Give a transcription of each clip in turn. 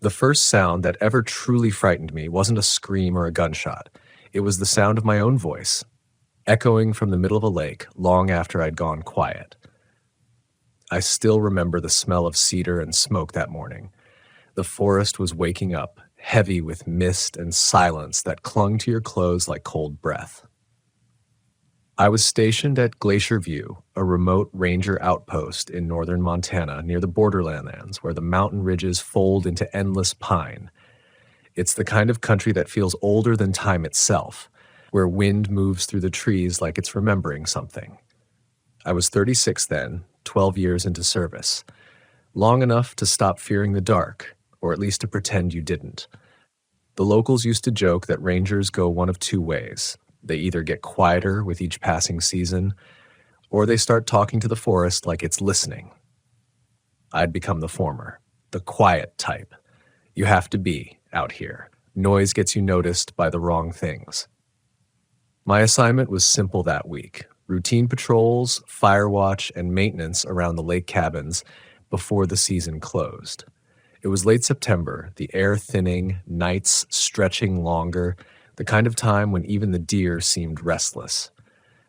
The first sound that ever truly frightened me wasn't a scream or a gunshot. It was the sound of my own voice, echoing from the middle of a lake long after I'd gone quiet. I still remember the smell of cedar and smoke that morning. The forest was waking up, heavy with mist and silence that clung to your clothes like cold breath. I was stationed at Glacier View, a remote ranger outpost in northern Montana near the borderlands where the mountain ridges fold into endless pine. It's the kind of country that feels older than time itself, where wind moves through the trees like it's remembering something. I was 36 then, 12 years into service, long enough to stop fearing the dark, or at least to pretend you didn't. The locals used to joke that rangers go one of two ways. They either get quieter with each passing season, or they start talking to the forest like it's listening. I'd become the former, the quiet type. You have to be out here. Noise gets you noticed by the wrong things. My assignment was simple that week: routine patrols, fire watch, and maintenance around the lake cabins before the season closed. It was late September, the air thinning, nights stretching longer, the kind of time when even the deer seemed restless.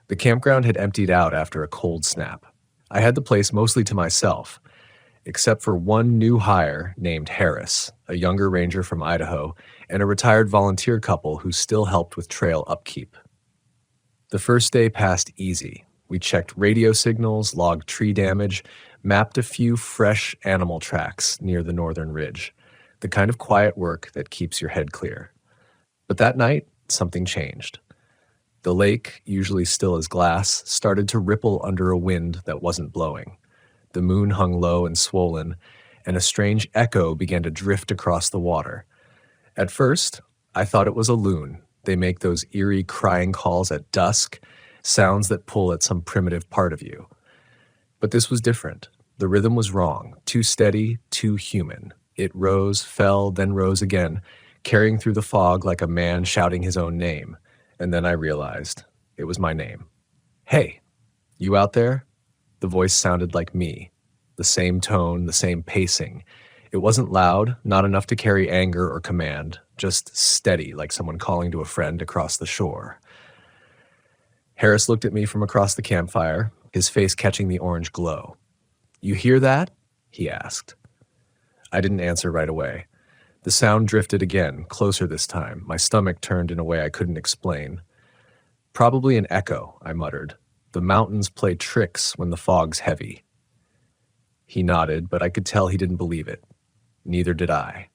The campground had emptied out after a cold snap. I had the place mostly to myself, except for one new hire named Harris, a younger ranger from Idaho, and a retired volunteer couple who still helped with trail upkeep. The first day passed easy. We checked radio signals, logged tree damage, mapped a few fresh animal tracks near the northern ridge, the kind of quiet work that keeps your head clear. But that night, something changed. The lake, usually still as glass, started to ripple under a wind that wasn't blowing. The moon hung low and swollen, and a strange echo began to drift across the water. At first, I thought it was a loon. They make those eerie crying calls at dusk, sounds that pull at some primitive part of you. But this was different. The rhythm was wrong, too steady, too human. It rose, fell, then rose again, carrying through the fog like a man shouting his own name. And then I realized it was my name. "Hey, you out there?" The voice sounded like me. The same tone, the same pacing. It wasn't loud, not enough to carry anger or command, just steady, like someone calling to a friend across the shore. Harris looked at me from across the campfire, his face catching the orange glow. "You hear that?" he asked. I didn't answer right away. The sound drifted again, closer this time. My stomach turned in a way I couldn't explain. "Probably an echo," I muttered. "The mountains play tricks when the fog's heavy." He nodded, but I could tell he didn't believe it. Neither did I.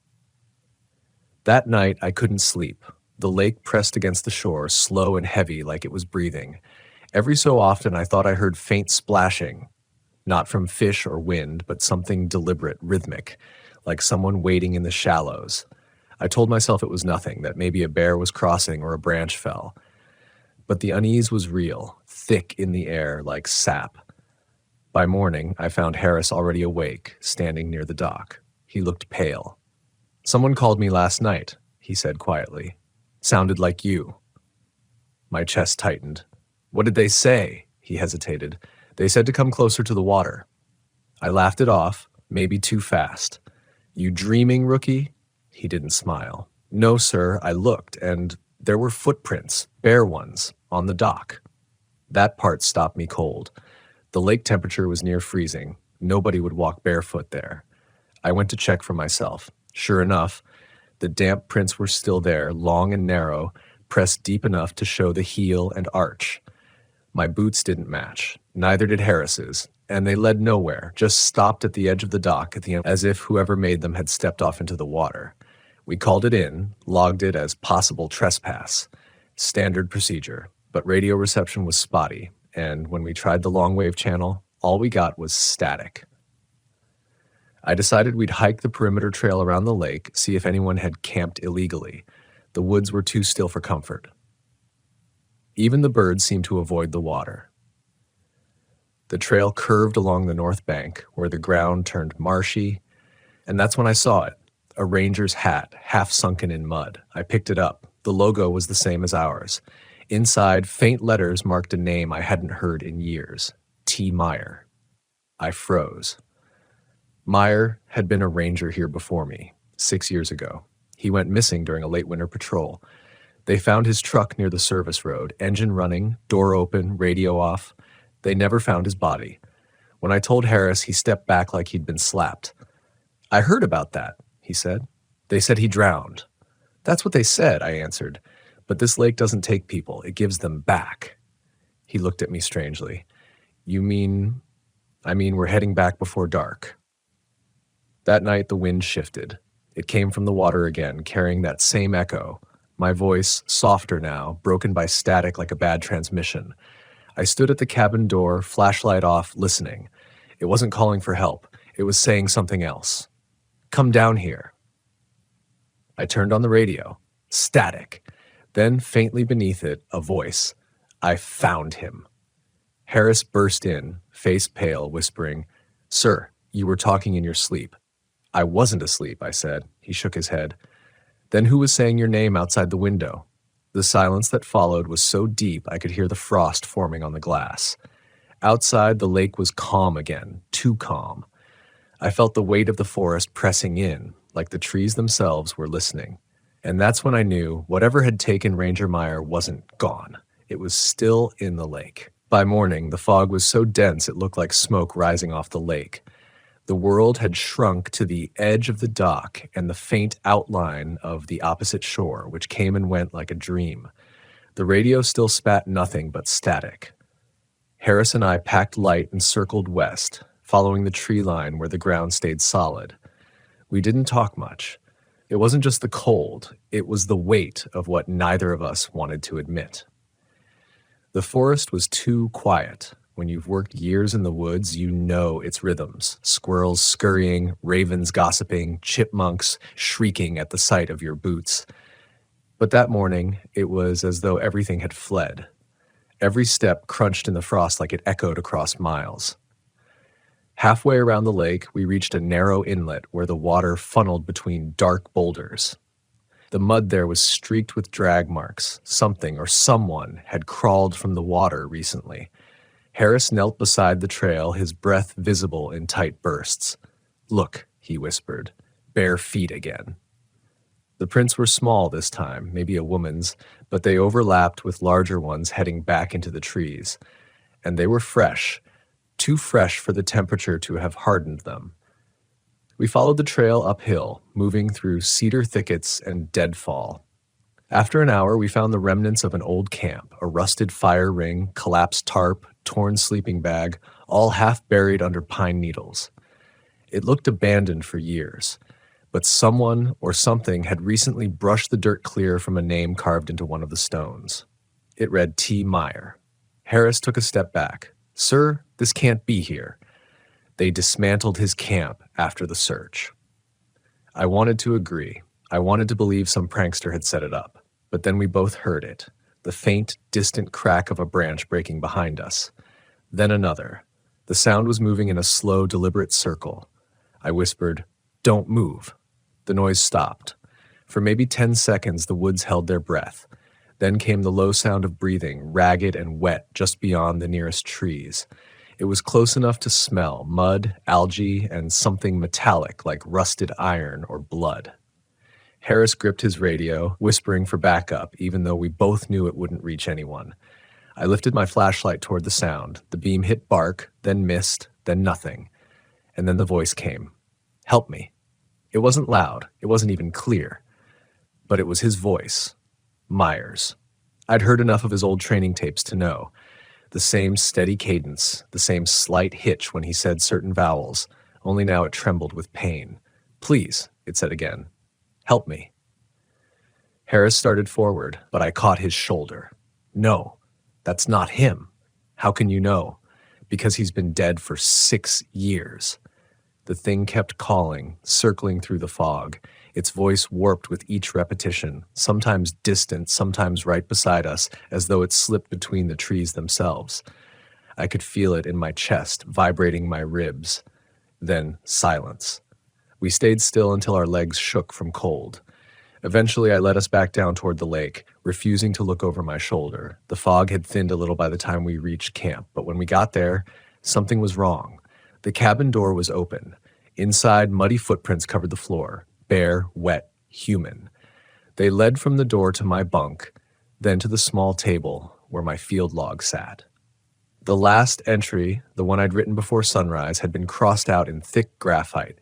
That night, I couldn't sleep. The lake pressed against the shore, slow and heavy like it was breathing. Every so often, I thought I heard faint splashing, not from fish or wind, but something deliberate, rhythmic, like someone wading in the shallows. I told myself it was nothing, that maybe a bear was crossing or a branch fell. But the unease was real, thick in the air like sap. By morning, I found Harris already awake, standing near the dock. He looked pale. "Someone called me last night," he said quietly. "Sounded like you." My chest tightened. "What did they say?" He hesitated. "They said to come closer to the water." I laughed it off, maybe too fast. "You dreaming, rookie?" He didn't smile. "No, sir, I looked, and there were footprints, bare ones, on the dock." That part stopped me cold. The lake temperature was near freezing. Nobody would walk barefoot there. I went to check for myself. Sure enough, the damp prints were still there, long and narrow, pressed deep enough to show the heel and arch. My boots didn't match, neither did Harris's, and they led nowhere, just stopped at the edge of the dock at the end, as if whoever made them had stepped off into the water. We called it in, logged it as possible trespass. Standard procedure, but radio reception was spotty, and when we tried the long-wave channel, all we got was static. I decided we'd hike the perimeter trail around the lake, see if anyone had camped illegally. The woods were too still for comfort. Even the birds seemed to avoid the water. The trail curved along the north bank, where the ground turned marshy, and that's when I saw it, a ranger's hat, half sunken in mud. I picked it up. The logo was the same as ours. Inside, faint letters marked a name I hadn't heard in years, T. Meyer. I froze. Meyer had been a ranger here before me, 6 years ago. He went missing during a late winter patrol. They found his truck near the service road, engine running, door open, radio off. They never found his body. When I told Harris, he stepped back like he'd been slapped. "I heard about that," he said. "They said he drowned." "That's what they said," I answered. "But this lake doesn't take people. It gives them back." He looked at me strangely. "You mean?" "I mean, we're heading back before dark." That night, the wind shifted. It came from the water again, carrying that same echo. My voice, softer now, broken by static like a bad transmission. I stood at the cabin door, flashlight off, listening. It wasn't calling for help. It was saying something else. "Come down here." I turned on the radio. Static. Then, faintly beneath it, a voice. "I found him." Harris burst in, face pale, whispering, "Sir, you were talking in your sleep." "I wasn't asleep," I said. He shook his head. "Then who was saying your name outside the window?" The silence that followed was so deep I could hear the frost forming on the glass. Outside, the lake was calm again, too calm. I felt the weight of the forest pressing in, like the trees themselves were listening. And that's when I knew whatever had taken Ranger Meyer wasn't gone. It was still in the lake. By morning, the fog was so dense it looked like smoke rising off the lake. The world had shrunk to the edge of the dock and the faint outline of the opposite shore, which came and went like a dream. The radio still spat nothing but static. Harris and I packed light and circled west, following the tree line where the ground stayed solid. We didn't talk much. It wasn't just the cold, it was the weight of what neither of us wanted to admit. The forest was too quiet. When you've worked years in the woods, you know its rhythms. Squirrels scurrying, ravens gossiping, chipmunks shrieking at the sight of your boots. But that morning, it was as though everything had fled. Every step crunched in the frost like it echoed across miles. Halfway around the lake, we reached a narrow inlet where the water funneled between dark boulders. The mud there was streaked with drag marks. Something or someone had crawled from the water recently. Harris knelt beside the trail, his breath visible in tight bursts. "Look," he whispered, "bare feet again." The prints were small this time, maybe a woman's, but they overlapped with larger ones heading back into the trees. And they were fresh, too fresh for the temperature to have hardened them. We followed the trail uphill, moving through cedar thickets and deadfall. After an hour, we found the remnants of an old camp, a rusted fire ring, collapsed tarp, torn sleeping bag, all half buried under pine needles. It looked abandoned for years, but someone or something had recently brushed the dirt clear from a name carved into one of the stones. It read T. Meyer. Harris took a step back. "Sir, this can't be here. They dismantled his camp after the search." I wanted to agree. I wanted to believe some prankster had set it up. But then we both heard it, the faint, distant crack of a branch breaking behind us. Then another. The sound was moving in a slow, deliberate circle. I whispered, "Don't move." The noise stopped. For maybe 10 seconds, the woods held their breath. Then came the low sound of breathing, ragged and wet just beyond the nearest trees. It was close enough to smell mud, algae, and something metallic like rusted iron or blood. Harris gripped his radio, whispering for backup, even though we both knew it wouldn't reach anyone. I lifted my flashlight toward the sound. The beam hit bark, then mist, then nothing. And then the voice came. "Help me." It wasn't loud. It wasn't even clear. But it was his voice. Myers. I'd heard enough of his old training tapes to know. The same steady cadence, the same slight hitch when he said certain vowels, only now it trembled with pain. "Please," it said again. "Help me." Harris started forward, but I caught his shoulder. "No, that's not him." "How can you know?" "Because he's been dead for 6 years. The thing kept calling, circling through the fog. Its voice warped with each repetition, sometimes distant, sometimes right beside us, as though it slipped between the trees themselves. I could feel it in my chest, vibrating my ribs. Then silence. We stayed still until our legs shook from cold. Eventually, I led us back down toward the lake, refusing to look over my shoulder. The fog had thinned a little by the time we reached camp, but when we got there, something was wrong. The cabin door was open. Inside, muddy footprints covered the floor. bare, wet, human. They led from the door to my bunk, then to the small table where my field log sat. The last entry, the one I'd written before sunrise, had been crossed out in thick graphite.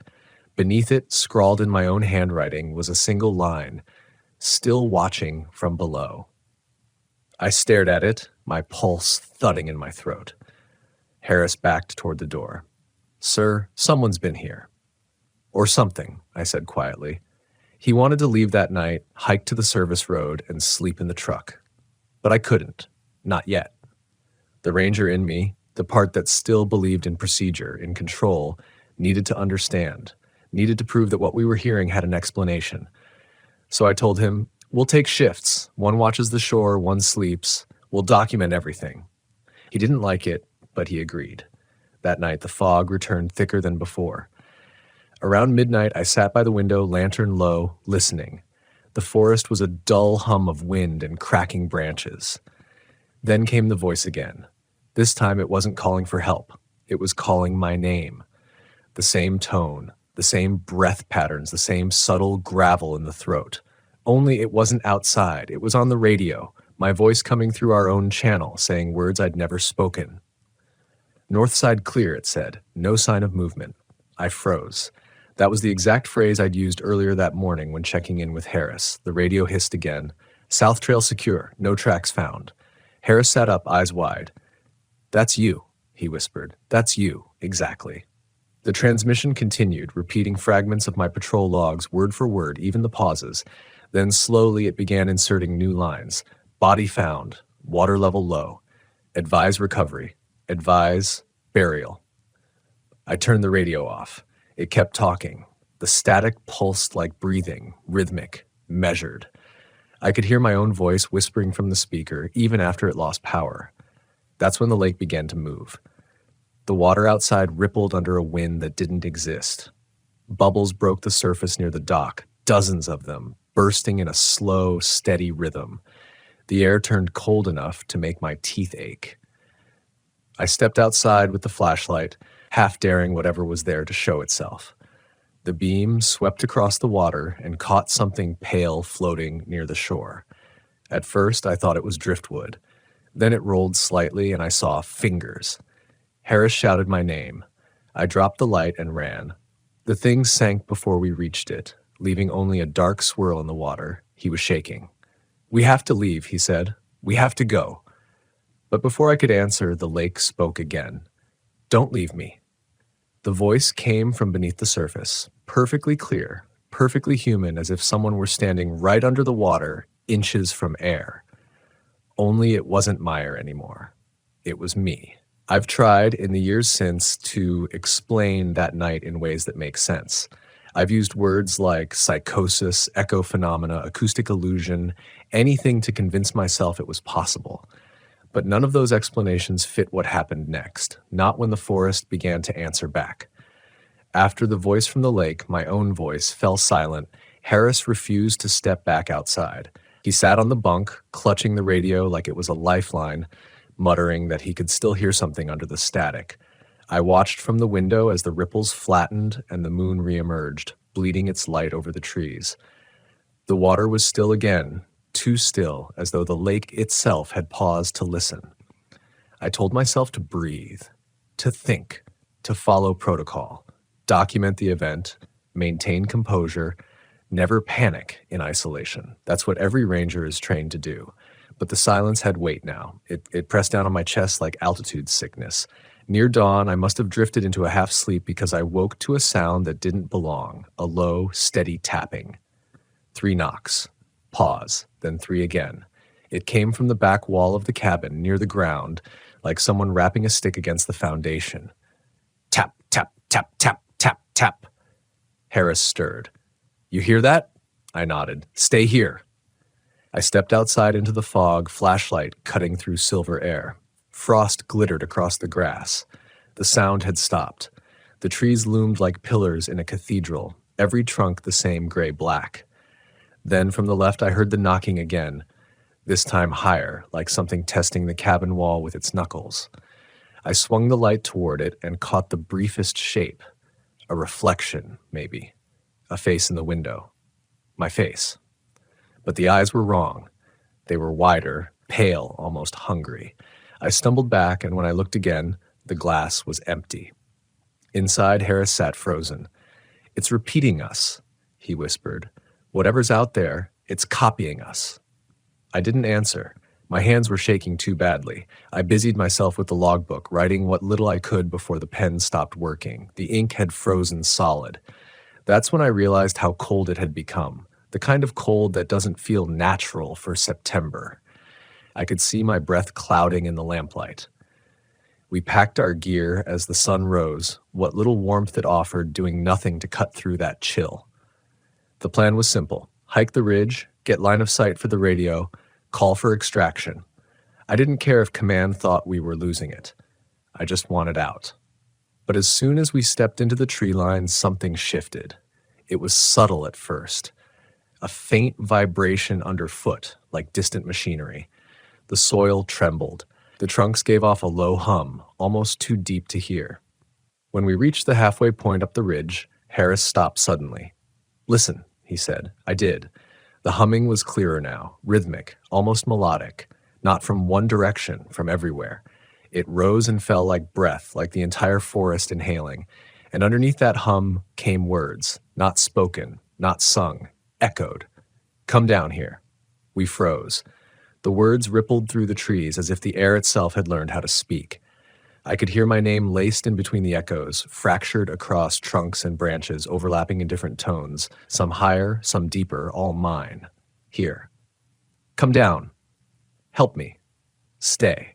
Beneath it, scrawled in my own handwriting, was a single line, "Still watching from below." I stared at it, my pulse thudding in my throat. Harris backed toward the door. "Sir, someone's been here." "Or something," I said quietly. He wanted to leave that night, hike to the service road, and sleep in the truck. But I couldn't. Not yet. The ranger in me, the part that still believed in procedure, in control, needed to understand, needed to prove that what we were hearing had an explanation. So I told him, "We'll take shifts. One watches the shore, one sleeps. We'll document everything." He didn't like it, but he agreed. That night, the fog returned thicker than before. Around midnight, I sat by the window, lantern low, listening. The forest was a dull hum of wind and cracking branches. Then came the voice again. This time it wasn't calling for help. It was calling my name. The same tone, the same breath patterns, the same subtle gravel in the throat. Only it wasn't outside. It was on the radio, my voice coming through our own channel, saying words I'd never spoken. "North side clear," it said. No sign of movement. I froze. That was the exact phrase I'd used earlier that morning when checking in with Harris. The radio hissed again. "South trail secure. No tracks found." Harris sat up, eyes wide. "That's you," he whispered. "That's you, exactly." The transmission continued, repeating fragments of my patrol logs, word for word, even the pauses. Then slowly it began inserting new lines. "Body found. Water level low. Advise recovery. Advise burial." I turned the radio off. It kept talking. The static pulsed like breathing, rhythmic, measured. I could hear my own voice whispering from the speaker, even after it lost power. That's when the lake began to move. The water outside rippled under a wind that didn't exist. Bubbles broke the surface near the dock, dozens of them, bursting in a slow, steady rhythm. The air turned cold enough to make my teeth ache. I stepped outside with the flashlight, half daring whatever was there to show itself. The beam swept across the water and caught something pale floating near the shore. At first, I thought it was driftwood. Then it rolled slightly and I saw fingers. Harris shouted my name. I dropped the light and ran. The thing sank before we reached it, leaving only a dark swirl in the water. He was shaking. "We have to leave," he said. "We have to go." But before I could answer, the lake spoke again. "Don't leave me." The voice came from beneath the surface, perfectly clear, perfectly human, as if someone were standing right under the water, inches from air. Only it wasn't Meyer anymore. It was me. I've tried in the years since to explain that night in ways that make sense. I've used words like psychosis, echo phenomena, acoustic illusion, anything to convince myself it was possible. But none of those explanations fit what happened next, not when the forest began to answer back. After the voice from the lake, my own voice, fell silent, Harris refused to step back outside. He sat on the bunk, clutching the radio like it was a lifeline, muttering that he could still hear something under the static. I watched from the window as the ripples flattened and the moon reemerged, bleeding its light over the trees. The water was still again, too still, as though the lake itself had paused to listen. I told myself to breathe, to think, to follow protocol, document the event, maintain composure, never panic in isolation. That's what every ranger is trained to do. But the silence had weight now. It pressed down on my chest like altitude sickness. Near dawn, I must have drifted into a half sleep because I woke to a sound that didn't belong, a low, steady tapping. 3 knocks. Pause, then 3 again. It came from the back wall of the cabin, near the ground, like someone rapping a stick against the foundation. Tap, tap, tap, tap, tap, tap. Harris stirred. "You hear that?" I nodded. "Stay here." I stepped outside into the fog, flashlight cutting through silver air. Frost glittered across the grass. The sound had stopped. The trees loomed like pillars in a cathedral, every trunk the same gray-black. Then from the left I heard the knocking again, this time higher, like something testing the cabin wall with its knuckles. I swung the light toward it and caught the briefest shape. A reflection, maybe. A face in the window. My face. But the eyes were wrong. They were wider, pale, almost hungry. I stumbled back, and when I looked again, the glass was empty. Inside, Harris sat frozen. "It's repeating us," he whispered. "Whatever's out there, it's copying us." I didn't answer. My hands were shaking too badly. I busied myself with the logbook, writing what little I could before the pen stopped working. The ink had frozen solid. That's when I realized how cold it had become, the kind of cold that doesn't feel natural for September. I could see my breath clouding in the lamplight. We packed our gear as the sun rose, what little warmth it offered doing nothing to cut through that chill. The plan was simple: hike the ridge, get line of sight for the radio, call for extraction. I didn't care if command thought we were losing it. I just wanted out. But as soon as we stepped into the tree line, something shifted. It was subtle at first. A faint vibration underfoot, like distant machinery. The soil trembled. The trunks gave off a low hum, almost too deep to hear. When we reached the halfway point up the ridge, Harris stopped suddenly. "Listen," he said. I did. The humming was clearer now, rhythmic, almost melodic, not from one direction, from everywhere. It rose and fell like breath, like the entire forest inhaling, and underneath that hum came words, not spoken, not sung, echoed. "Come down here." We froze. The words rippled through the trees as if the air itself had learned how to speak. I could hear my name laced in between the echoes, fractured across trunks and branches, overlapping in different tones, some higher, some deeper, all mine. Here. "Come down. Help me. Stay."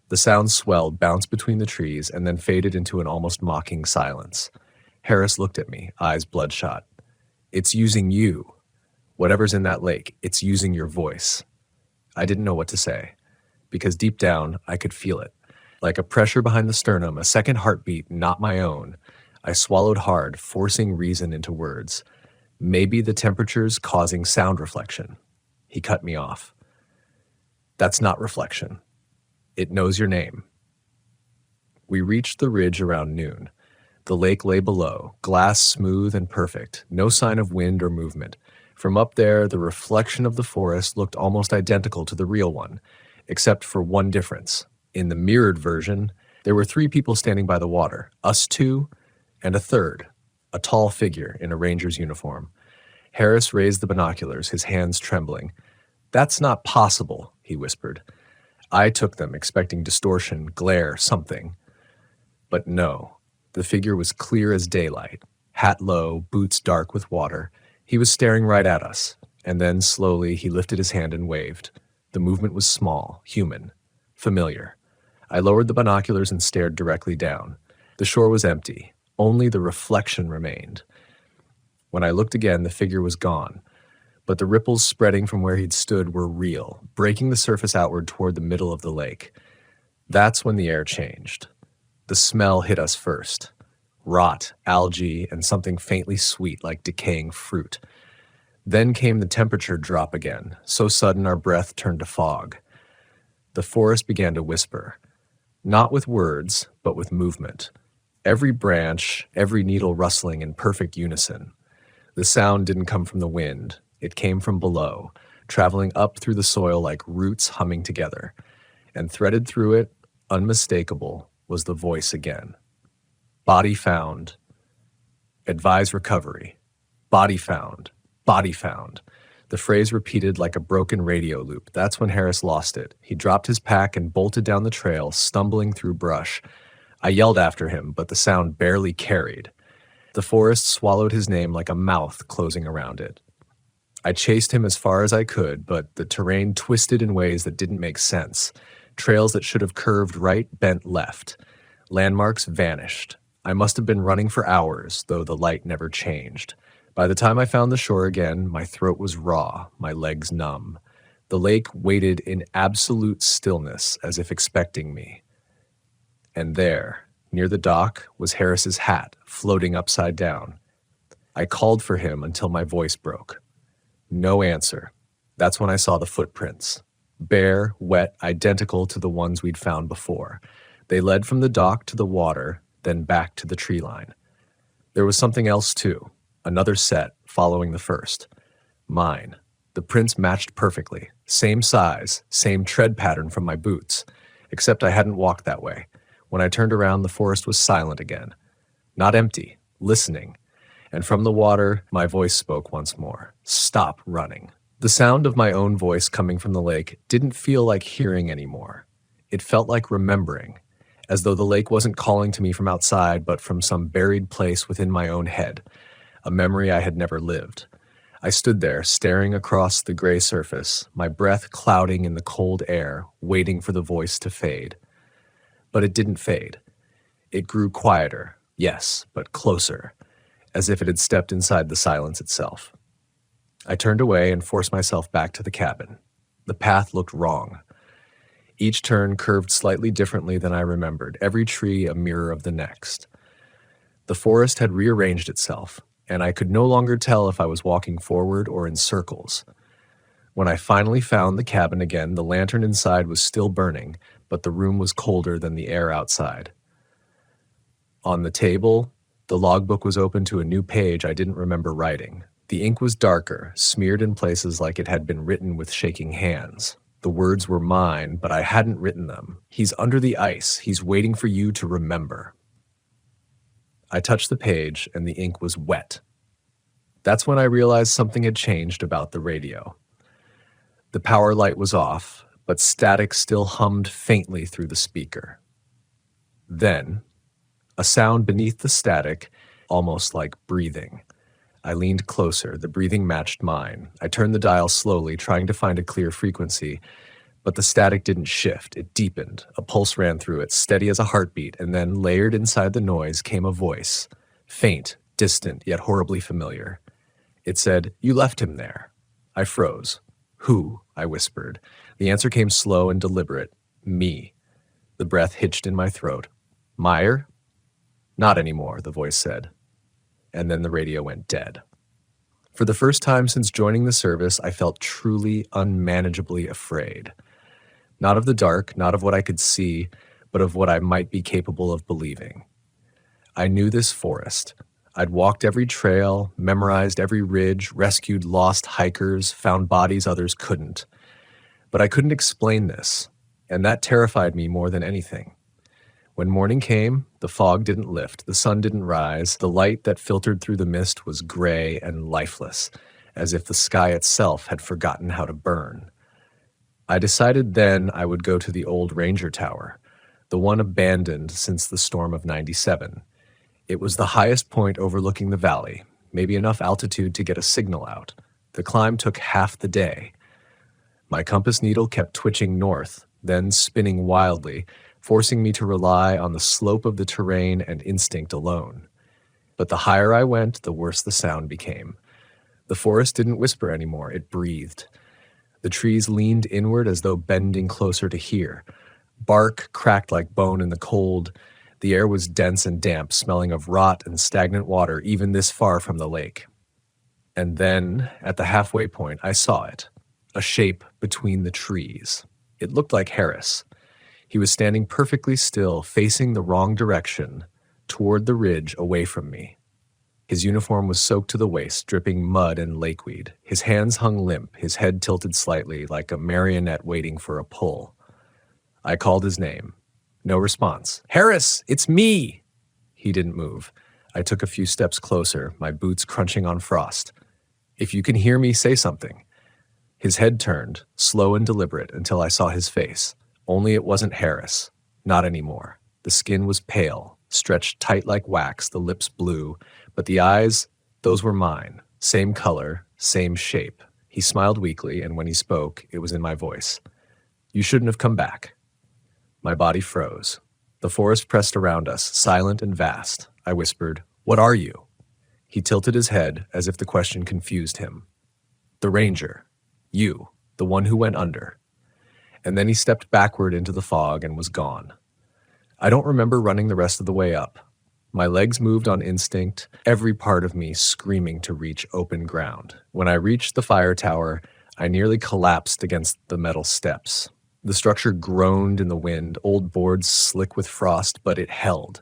The sound swelled, bounced between the trees, and then faded into an almost mocking silence. Harris looked at me, eyes bloodshot. "It's using you. Whatever's in that lake, it's using your voice." I didn't know what to say, because deep down, I could feel it. Like a pressure behind the sternum, a second heartbeat, not my own. I swallowed hard, forcing reason into words. Maybe the temperature's causing sound reflection. He cut me off. "That's not reflection. It knows your name." We reached the ridge around noon. The lake lay below, glass smooth and perfect, no sign of wind or movement. From up there, the reflection of the forest looked almost identical to the real one, except for one difference. In the mirrored version, there were 3 people standing by the water, us 2, and a third, a tall figure in a ranger's uniform. Harris raised the binoculars, his hands trembling. "That's not possible," he whispered. I took them, expecting distortion, glare, something. But no, the figure was clear as daylight, hat low, boots dark with water. He was staring right at us, and then slowly he lifted his hand and waved. The movement was small, human, familiar. I lowered the binoculars and stared directly down. The shore was empty. Only the reflection remained. When I looked again, the figure was gone, but the ripples spreading from where he'd stood were real, breaking the surface outward toward the middle of the lake. That's when the air changed. The smell hit us first. Rot, algae, and something faintly sweet like decaying fruit. Then came the temperature drop again, so sudden our breath turned to fog. The forest began to whisper. Not with words, but with movement. Every branch, every needle rustling in perfect unison. The sound didn't come from the wind. It came from below, traveling up through the soil like roots humming together. And threaded through it, unmistakable, was the voice again. Body found. Advise recovery. Body found. Body found. The phrase repeated like a broken radio loop. That's when Harris lost it. He dropped his pack and bolted down the trail, stumbling through brush. I yelled after him, but the sound barely carried. The forest swallowed his name like a mouth closing around it. I chased him as far as I could, but the terrain twisted in ways that didn't make sense. Trails that should have curved right bent left. Landmarks vanished. I must have been running for hours, though the light never changed. By the time I found the shore again, my throat was raw, my legs numb. The lake waited in absolute stillness, as if expecting me. And there, near the dock, was Harris's hat, floating upside down. I called for him until my voice broke. No answer. That's when I saw the footprints. Bare, wet, identical to the ones we'd found before. They led from the dock to the water, then back to the tree line. There was something else, too. Another set, following the first. Mine. The prints matched perfectly. Same size, same tread pattern from my boots. Except I hadn't walked that way. When I turned around, the forest was silent again. Not empty, listening. And from the water, my voice spoke once more. Stop running. The sound of my own voice coming from the lake didn't feel like hearing anymore. It felt like remembering, as though the lake wasn't calling to me from outside, but from some buried place within my own head, a memory I had never lived. I stood there, staring across the gray surface, my breath clouding in the cold air, waiting for the voice to fade. But it didn't fade. It grew quieter, yes, but closer, as if it had stepped inside the silence itself. I turned away and forced myself back to the cabin. The path looked wrong. Each turn curved slightly differently than I remembered, every tree a mirror of the next. The forest had rearranged itself, and I could no longer tell if I was walking forward or in circles. When I finally found the cabin again, the lantern inside was still burning, but the room was colder than the air outside. On the table, the logbook was open to a new page I didn't remember writing. The ink was darker, smeared in places like it had been written with shaking hands. The words were mine, but I hadn't written them. He's under the ice. He's waiting for you to remember. I touched the page, and the ink was wet. That's when I realized something had changed about the radio. The power light was off, but static still hummed faintly through the speaker. Then, a sound beneath the static, almost like breathing. I leaned closer. The breathing matched mine. I turned the dial slowly, trying to find a clear frequency, but the static didn't shift. It deepened. A pulse ran through it, steady as a heartbeat, and then, layered inside the noise, came a voice. Faint, distant, yet horribly familiar. It said, "You left him there." I froze. "Who?" I whispered. The answer came slow and deliberate. "Me." The breath hitched in my throat. "Meyer?" "Not anymore," the voice said. And then the radio went dead. For the first time since joining the service, I felt truly, unmanageably afraid. Not of the dark, not of what I could see, but of what I might be capable of believing. I knew this forest. I'd walked every trail, memorized every ridge, rescued lost hikers, found bodies others couldn't. But I couldn't explain this, and that terrified me more than anything. When morning came, the fog didn't lift, the sun didn't rise, the light that filtered through the mist was gray and lifeless, as if the sky itself had forgotten how to burn. I decided then I would go to the old ranger tower, the one abandoned since the storm of '97. It was the highest point overlooking the valley, maybe enough altitude to get a signal out. The climb took half the day. My compass needle kept twitching north, then spinning wildly, forcing me to rely on the slope of the terrain and instinct alone. But the higher I went, the worse the sound became. The forest didn't whisper anymore, it breathed. The trees leaned inward as though bending closer to hear. Bark cracked like bone in the cold. The air was dense and damp, smelling of rot and stagnant water even this far from the lake. And then, at the halfway point, I saw it, a shape between the trees. It looked like Harris. He was standing perfectly still, facing the wrong direction, toward the ridge away from me. His uniform was soaked to the waist, dripping mud and lakeweed. His hands hung limp, his head tilted slightly, like a marionette waiting for a pull. I called his name. No response. "Harris, it's me!" He didn't move. I took a few steps closer, my boots crunching on frost. "If you can hear me, say something." His head turned, slow and deliberate, until I saw his face. Only it wasn't Harris. Not anymore. The skin was pale, stretched tight like wax, the lips blue, but the eyes, those were mine. Same color, same shape. He smiled weakly, and when he spoke, it was in my voice. "You shouldn't have come back." My body froze. The forest pressed around us, silent and vast. I whispered, "What are you?" He tilted his head, as if the question confused him. "The ranger. You, the one who went under." And then he stepped backward into the fog and was gone. I don't remember running the rest of the way up. My legs moved on instinct, every part of me screaming to reach open ground. When I reached the fire tower, I nearly collapsed against the metal steps. The structure groaned in the wind, old boards slick with frost, but it held.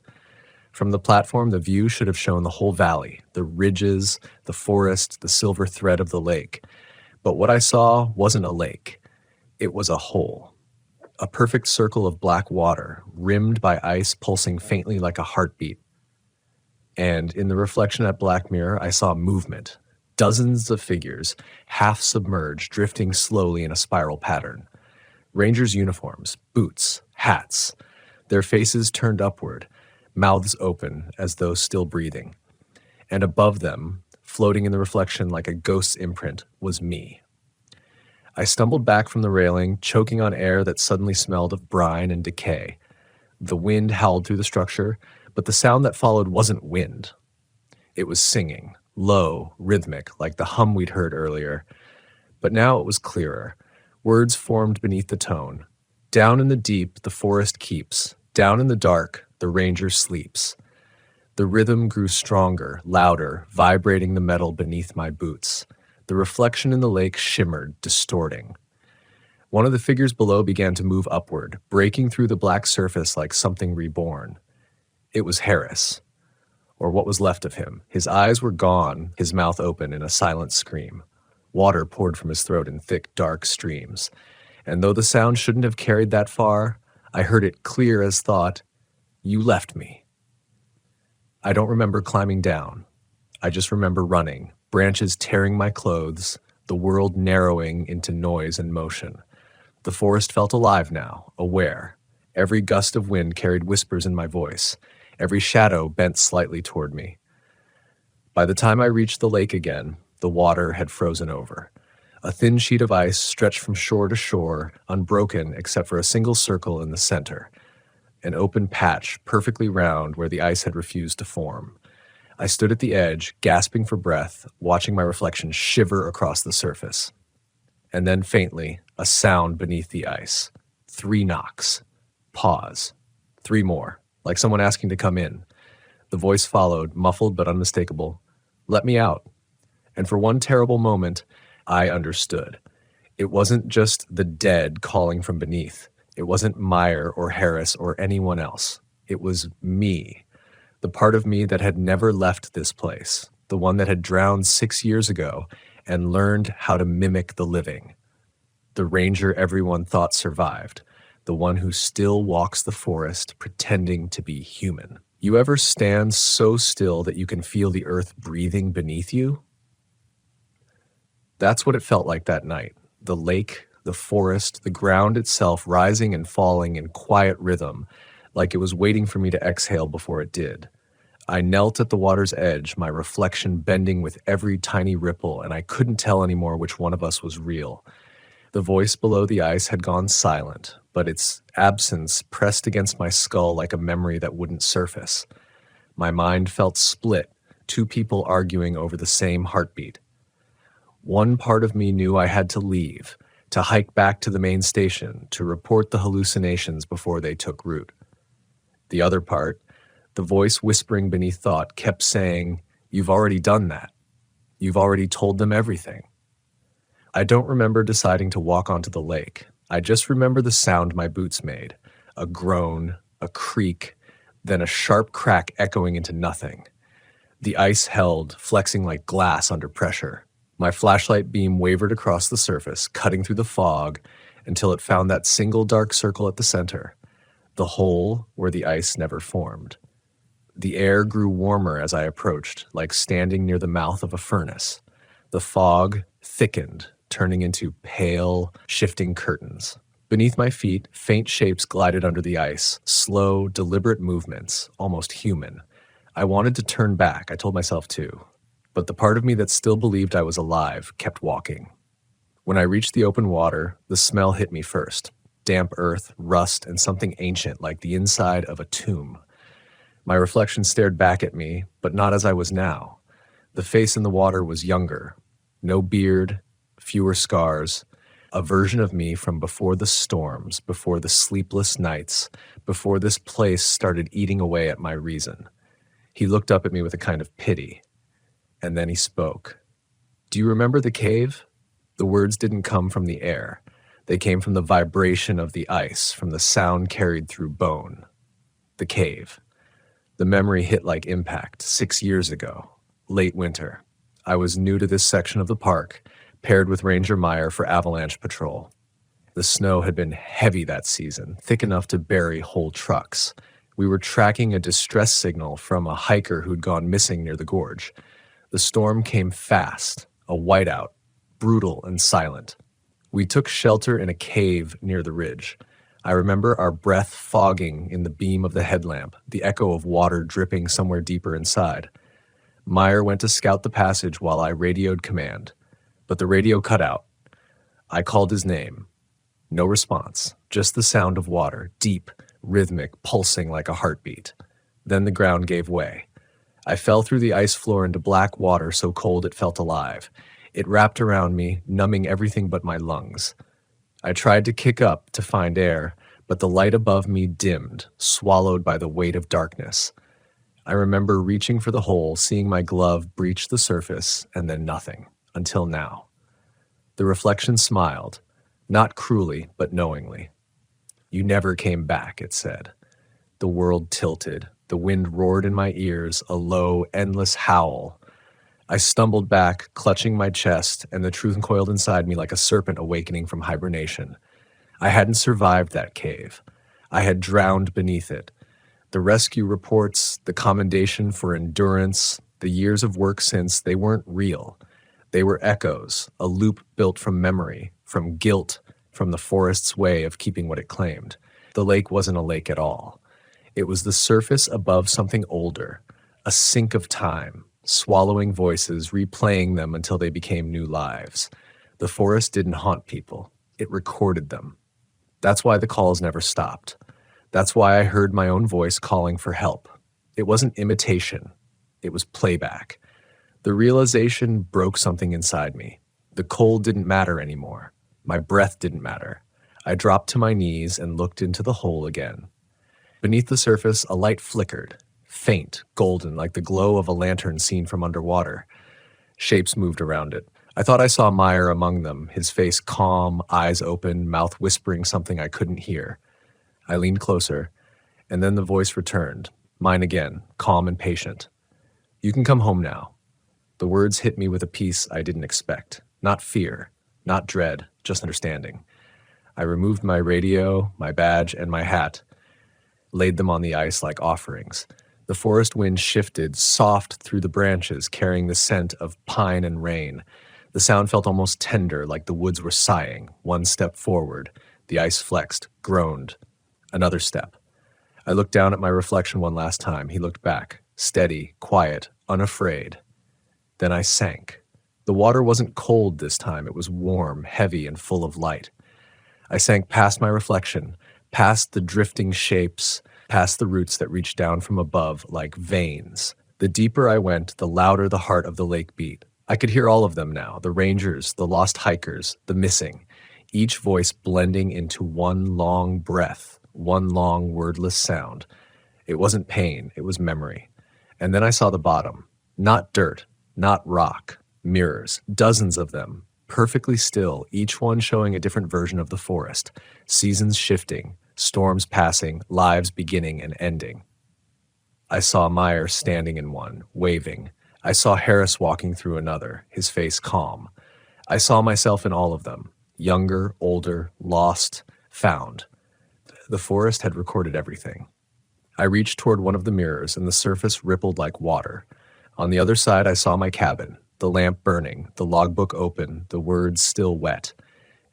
From the platform, the view should have shown the whole valley, the ridges, the forest, the silver thread of the lake. But what I saw wasn't a lake. It was a hole. A perfect circle of black water, rimmed by ice pulsing faintly like a heartbeat. And in the reflection at Black Mirror, I saw movement. Dozens of figures, half submerged, drifting slowly in a spiral pattern. Rangers' uniforms, boots, hats. Their faces turned upward, mouths open as though still breathing. And above them, floating in the reflection like a ghost's imprint, was me. I stumbled back from the railing, choking on air that suddenly smelled of brine and decay. The wind howled through the structure, but the sound that followed wasn't wind. It was singing, low, rhythmic, like the hum we'd heard earlier. But now it was clearer. Words formed beneath the tone. Down in the deep, the forest keeps. Down in the dark, the ranger sleeps. The rhythm grew stronger, louder, vibrating the metal beneath my boots. The reflection in the lake shimmered, distorting. One of the figures below began to move upward, breaking through the black surface like something reborn. It was Harris, or what was left of him. His eyes were gone, his mouth open in a silent scream. Water poured from his throat in thick, dark streams. And though the sound shouldn't have carried that far, I heard it clear as thought, "You left me." I don't remember climbing down. I just remember running, branches tearing my clothes, the world narrowing into noise and motion. The forest felt alive now, aware. Every gust of wind carried whispers in my voice. Every shadow bent slightly toward me. By the time I reached the lake again, the water had frozen over. A thin sheet of ice stretched from shore to shore, unbroken except for a single circle in the center. An open patch, perfectly round where the ice had refused to form. I stood at the edge, gasping for breath, watching my reflection shiver across the surface. And then faintly, a sound beneath the ice. 3 knocks. Pause. 3 more, like someone asking to come in. The voice followed, muffled but unmistakable. "Let me out." And for one terrible moment, I understood. It wasn't just the dead calling from beneath. It wasn't Meyer or Harris or anyone else. It was me. The part of me that had never left this place, the one that had drowned 6 years ago and learned how to mimic the living. The ranger everyone thought survived, the one who still walks the forest pretending to be human. You ever stand so still that you can feel the earth breathing beneath you? That's what it felt like that night. The lake, the forest, the ground itself rising and falling in quiet rhythm, like it was waiting for me to exhale before it did. I knelt at the water's edge, my reflection bending with every tiny ripple, and I couldn't tell anymore which one of us was real. The voice below the ice had gone silent, but its absence pressed against my skull like a memory that wouldn't surface. My mind felt split, 2 people arguing over the same heartbeat. One part of me knew I had to leave, to hike back to the main station, to report the hallucinations before they took root. The other part, the voice whispering beneath thought, kept saying, "You've already done that. You've already told them everything." I don't remember deciding to walk onto the lake. I just remember the sound my boots made, a groan, a creak, then a sharp crack echoing into nothing. The ice held, flexing like glass under pressure. My flashlight beam wavered across the surface, cutting through the fog, until it found that single dark circle at the center, the hole where the ice never formed. The air grew warmer as I approached, like standing near the mouth of a furnace. The fog thickened, turning into pale, shifting curtains. Beneath my feet, faint shapes glided under the ice, slow, deliberate movements, almost human. I wanted to turn back, I told myself to. But the part of me that still believed I was alive kept walking. When I reached the open water, the smell hit me first. Damp earth, rust, and something ancient like the inside of a tomb. My reflection stared back at me, but not as I was now. The face in the water was younger. No beard, fewer scars. A version of me from before the storms, before the sleepless nights, before this place started eating away at my reason. He looked up at me with a kind of pity. And then he spoke. "Do you remember the cave?" The words didn't come from the air. They came from the vibration of the ice, from the sound carried through bone. The cave. The memory hit like impact 6 years ago, late winter. I was new to this section of the park, paired with Ranger Meyer for avalanche patrol. The snow had been heavy that season, thick enough to bury whole trucks. We were tracking a distress signal from a hiker who'd gone missing near the gorge. The storm came fast, a whiteout, brutal and silent. We took shelter in a cave near the ridge. I remember our breath fogging in the beam of the headlamp, the echo of water dripping somewhere deeper inside. Meyer went to scout the passage while I radioed command, but the radio cut out. I called his name. No response, just the sound of water, deep, rhythmic, pulsing like a heartbeat. Then the ground gave way. I fell through the ice floor into black water so cold it felt alive. It wrapped around me, numbing everything but my lungs. I tried to kick up to find air, but the light above me dimmed, swallowed by the weight of darkness. I remember reaching for the hole, seeing my glove breach the surface, and then nothing, until now. The reflection smiled, not cruelly, but knowingly. "You never came back," it said. The world tilted. The wind roared in my ears, a low, endless howl. I stumbled back, clutching my chest, and the truth coiled inside me like a serpent awakening from hibernation. I hadn't survived that cave. I had drowned beneath it. The rescue reports, the commendation for endurance, the years of work since, they weren't real. They were echoes, a loop built from memory, from guilt, from the forest's way of keeping what it claimed. The lake wasn't a lake at all. It was the surface above something older, a sink of time, swallowing voices, replaying them until they became new lives. The forest didn't haunt people. It recorded them. That's why the calls never stopped. That's why I heard my own voice calling for help. It wasn't imitation. It was playback. The realization broke something inside me. The cold didn't matter anymore. My breath didn't matter. I dropped to my knees and looked into the hole again. Beneath the surface, a light flickered, faint, golden, like the glow of a lantern seen from underwater. Shapes moved around it. I thought I saw Meyer among them, his face calm, eyes open, mouth whispering something I couldn't hear. I leaned closer, and then the voice returned, mine again, calm and patient. "You can come home now." The words hit me with a peace I didn't expect. Not fear, not dread, just understanding. I removed my radio, my badge, and my hat, laid them on the ice like offerings. The forest wind shifted, soft through the branches, carrying the scent of pine and rain. The sound felt almost tender, like the woods were sighing. One step forward. The ice flexed, groaned. Another step. I looked down at my reflection one last time. He looked back, steady, quiet, unafraid. Then I sank. The water wasn't cold this time. It was warm, heavy, and full of light. I sank past my reflection, past the drifting shapes, past the roots that reached down from above like veins. The deeper I went, the louder the heart of the lake beat. I could hear all of them now, the rangers, the lost hikers, the missing, each voice blending into one long breath, one long wordless sound. It wasn't pain, it was memory. And then I saw the bottom. Not dirt, not rock, mirrors, dozens of them, perfectly still, each one showing a different version of the forest, seasons shifting, storms passing, lives beginning and ending. I saw Meyer standing in one, waving. I saw Harris walking through another, his face calm. I saw myself in all of them, younger, older, lost, found. The forest had recorded everything. I reached toward one of the mirrors, and the surface rippled like water. On the other side, I saw my cabin, the lamp burning, the logbook open, the words still wet.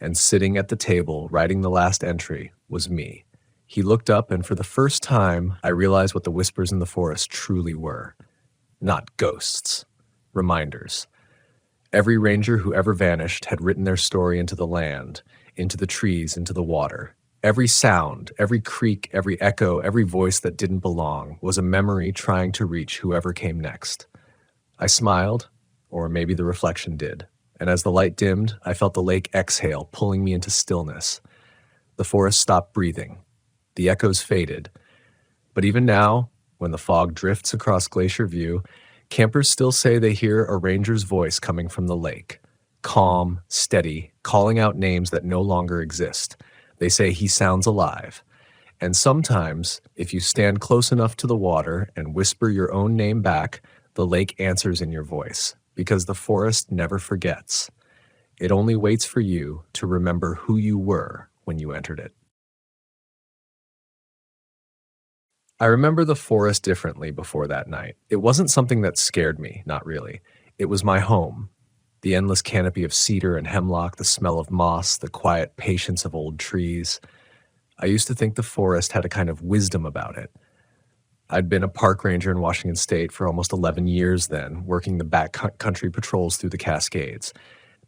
And sitting at the table, writing the last entry, was me. He looked up, and for the first time, I realized what the whispers in the forest truly were. Not ghosts. Reminders. Every ranger who ever vanished had written their story into the land, into the trees, into the water. Every sound, every creak, every echo, every voice that didn't belong was a memory trying to reach whoever came next. I smiled, or maybe the reflection did, and as the light dimmed, I felt the lake exhale, pulling me into stillness. The forest stopped breathing. The echoes faded. But even now, when the fog drifts across Glacier View, campers still say they hear a ranger's voice coming from the lake, calm, steady, calling out names that no longer exist. They say he sounds alive. And sometimes, if you stand close enough to the water and whisper your own name back, the lake answers in your voice, because the forest never forgets. It only waits for you to remember who you were when you entered it. I remember the forest differently before that night. It wasn't something that scared me, not really. It was my home. The endless canopy of cedar and hemlock, the smell of moss, the quiet patience of old trees. I used to think the forest had a kind of wisdom about it. I'd been a park ranger in Washington State for almost 11 years then, working the backcountry patrols through the Cascades.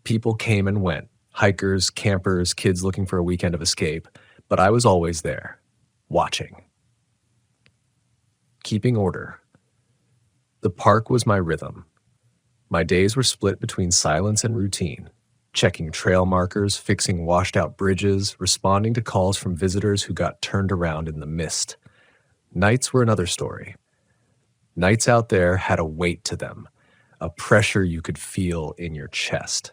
People came and went, hikers, campers, kids looking for a weekend of escape, but I was always there, watching, keeping order. The park was my rhythm. My days were split between silence and routine, checking trail markers, fixing washed-out bridges, responding to calls from visitors who got turned around in the mist. Nights were another story. Nights out there had a weight to them, a pressure you could feel in your chest.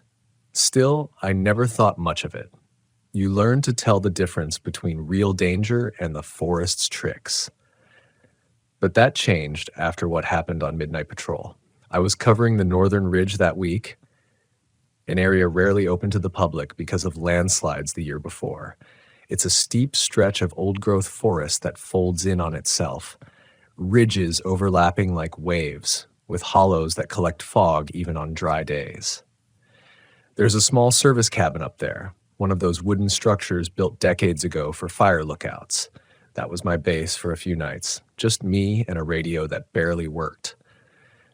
Still, I never thought much of it. You learn to tell the difference between real danger and the forest's tricks. But that changed after what happened on Midnight Patrol. I was covering the Northern Ridge that week, an area rarely open to the public because of landslides the year before. It's a steep stretch of old-growth forest that folds in on itself, ridges overlapping like waves, with hollows that collect fog even on dry days. There's a small service cabin up there, one of those wooden structures built decades ago for fire lookouts. That was my base for a few nights, just me and a radio that barely worked.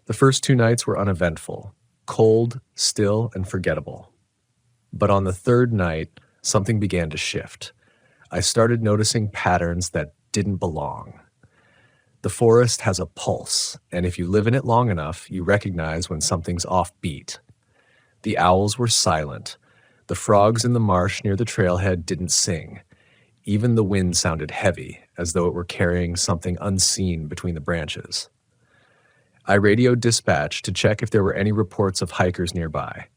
The first 2 nights were uneventful, cold, still, and forgettable. But on the third night, something began to shift. I started noticing patterns that didn't belong. The forest has a pulse, and if you live in it long enough, you recognize when something's offbeat. The owls were silent. The frogs in the marsh near the trailhead didn't sing. Even the wind sounded heavy, as though it were carrying something unseen between the branches. I radioed dispatch to check if there were any reports of hikers nearby.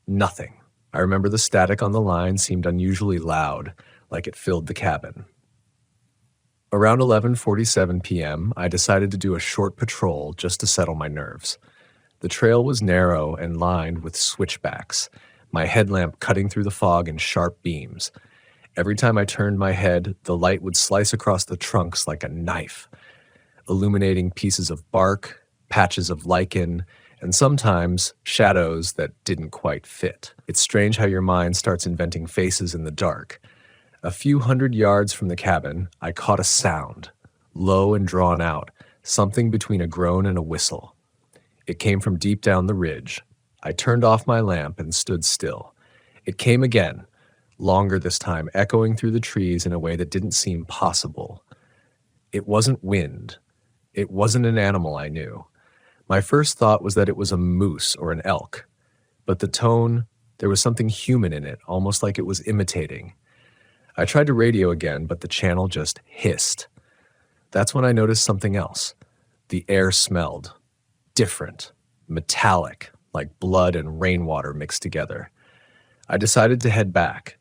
Nothing. I remember the static on the line seemed unusually loud, like it filled the cabin. Around 11:47 p.m., I decided to do a short patrol just to settle my nerves. The trail was narrow and lined with switchbacks, my headlamp cutting through the fog in sharp beams. Every time I turned my head, the light would slice across the trunks like a knife, illuminating pieces of bark, patches of lichen, and sometimes shadows that didn't quite fit. It's strange how your mind starts inventing faces in the dark. A few 100 yards from the cabin, I caught a sound, low and drawn out, something between a groan and a whistle. It came from deep down the ridge. I turned off my lamp and stood still. It came again, longer this time, echoing through the trees in a way that didn't seem possible. It wasn't wind. It wasn't an animal I knew. My first thought was that it was a moose or an elk. But the tone, there was something human in it, almost like it was imitating. I tried to radio again, but the channel just hissed. That's when I noticed something else. The air smelled different, metallic, like blood and rainwater mixed together. I decided to head back.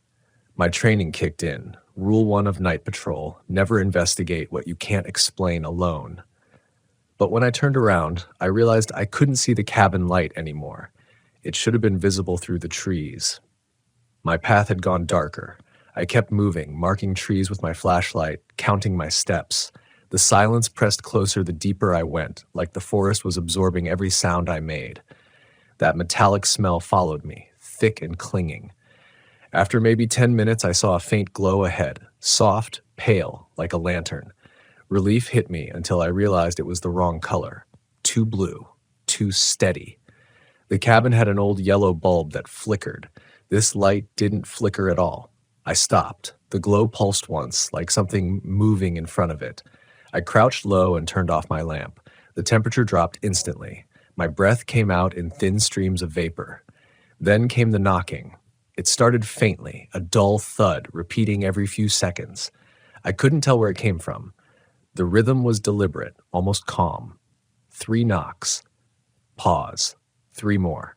My training kicked in. Rule 1 of night patrol, never investigate what you can't explain alone. But when I turned around, I realized I couldn't see the cabin light anymore. It should have been visible through the trees. My path had gone darker. I kept moving, marking trees with my flashlight, counting my steps. The silence pressed closer the deeper I went, like the forest was absorbing every sound I made. That metallic smell followed me, thick and clinging. After maybe 10 minutes, I saw a faint glow ahead, soft, pale, like a lantern. Relief hit me until I realized it was the wrong color. Too blue, too steady. The cabin had an old yellow bulb that flickered. This light didn't flicker at all. I stopped. The glow pulsed once, like something moving in front of it. I crouched low and turned off my lamp. The temperature dropped instantly. My breath came out in thin streams of vapor. Then came the knocking. It started faintly, a dull thud, repeating every few seconds. I couldn't tell where it came from. The rhythm was deliberate, almost calm. 3 knocks. Pause. 3 more.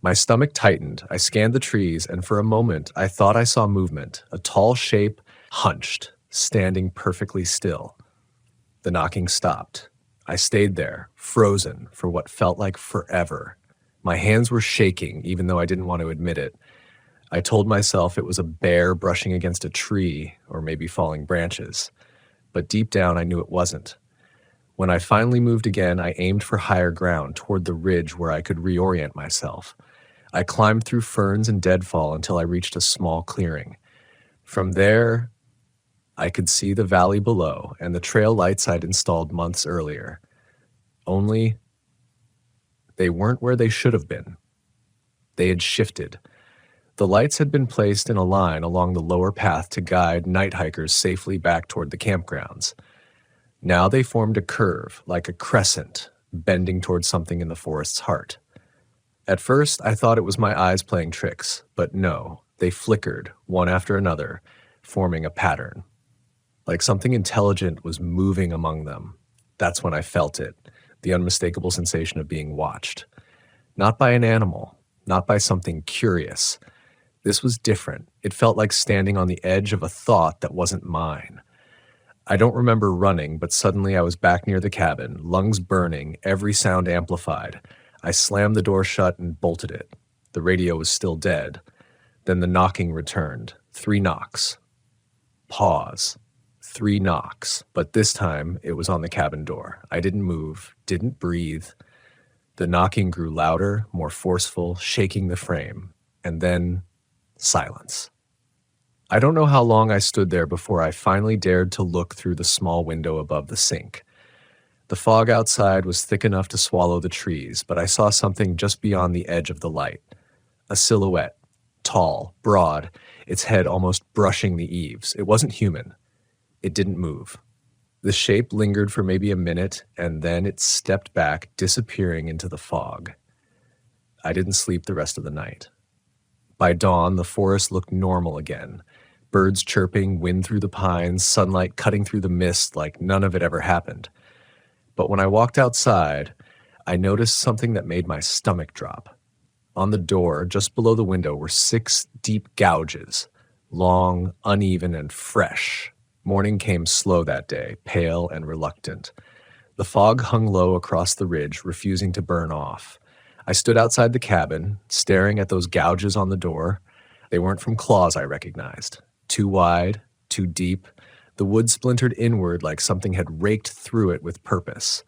My stomach tightened. I scanned the trees, and for a moment I thought I saw movement. A tall shape, hunched, standing perfectly still. The knocking stopped. I stayed there, frozen, for what felt like forever. My hands were shaking, even though I didn't want to admit it. I told myself it was a bear brushing against a tree, or maybe falling branches. But deep down, I knew it wasn't. When I finally moved again, I aimed for higher ground, toward the ridge where I could reorient myself. I climbed through ferns and deadfall until I reached a small clearing. From there, I could see the valley below and the trail lights I'd installed months earlier. Only, they weren't where they should have been. They had shifted. The lights had been placed in a line along the lower path to guide night hikers safely back toward the campgrounds. Now they formed a curve, like a crescent, bending toward something in the forest's heart. At first, I thought it was my eyes playing tricks, but no, they flickered, one after another, forming a pattern. Like something intelligent was moving among them. That's when I felt it, the unmistakable sensation of being watched. Not by an animal, not by something curious. This was different. It felt like standing on the edge of a thought that wasn't mine. I don't remember running, but suddenly I was back near the cabin, lungs burning, every sound amplified. I slammed the door shut and bolted it. The radio was still dead. Then the knocking returned. 3 knocks. Pause. 3 knocks, but this time it was on the cabin door. I didn't move, didn't breathe. The knocking grew louder, more forceful, shaking the frame. And then, silence. I don't know how long I stood there before I finally dared to look through the small window above the sink. The fog outside was thick enough to swallow the trees, but I saw something just beyond the edge of the light. A silhouette, tall, broad, its head almost brushing the eaves. It wasn't human. It didn't move. The shape lingered for maybe a minute, and then it stepped back, disappearing into the fog. I didn't sleep the rest of the night. By dawn, the forest looked normal again. Birds chirping, wind through the pines, sunlight cutting through the mist like none of it ever happened. But when I walked outside, I noticed something that made my stomach drop. On the door, just below the window, were 6 deep gouges, long, uneven, and fresh. Morning came slow that day, pale and reluctant. The fog hung low across the ridge, refusing to burn off. I stood outside the cabin, staring at those gouges on the door. They weren't from claws I recognized. Too wide, too deep. The wood splintered inward like something had raked through it with purpose.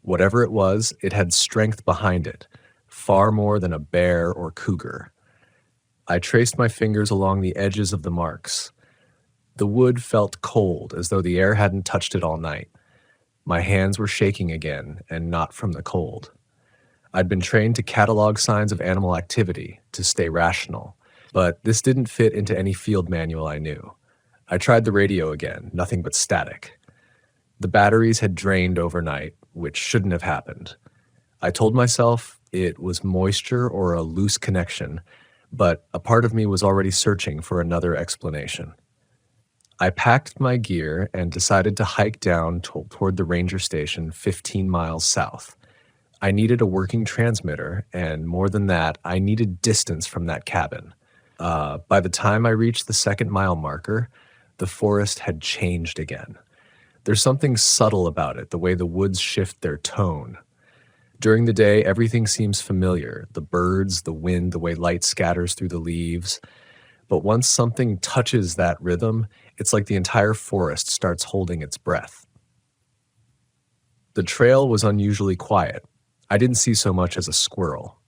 Whatever it was, it had strength behind it, far more than a bear or cougar. I traced my fingers along the edges of the marks. The wood felt cold, as though the air hadn't touched it all night. My hands were shaking again, and not from the cold. I'd been trained to catalog signs of animal activity, to stay rational, but this didn't fit into any field manual I knew. I tried the radio again, nothing but static. The batteries had drained overnight, which shouldn't have happened. I told myself it was moisture or a loose connection, but a part of me was already searching for another explanation. I packed my gear and decided to hike down toward the ranger station 15 miles south. I needed a working transmitter, and more than that, I needed distance from that cabin. By the time I reached the 2nd-mile marker, the forest had changed again. There's something subtle about it, the way the woods shift their tone. During the day, everything seems familiar, the birds, the wind, the way light scatters through the leaves. But once something touches that rhythm, it's like the entire forest starts holding its breath. The trail was unusually quiet. I didn't see so much as a squirrel.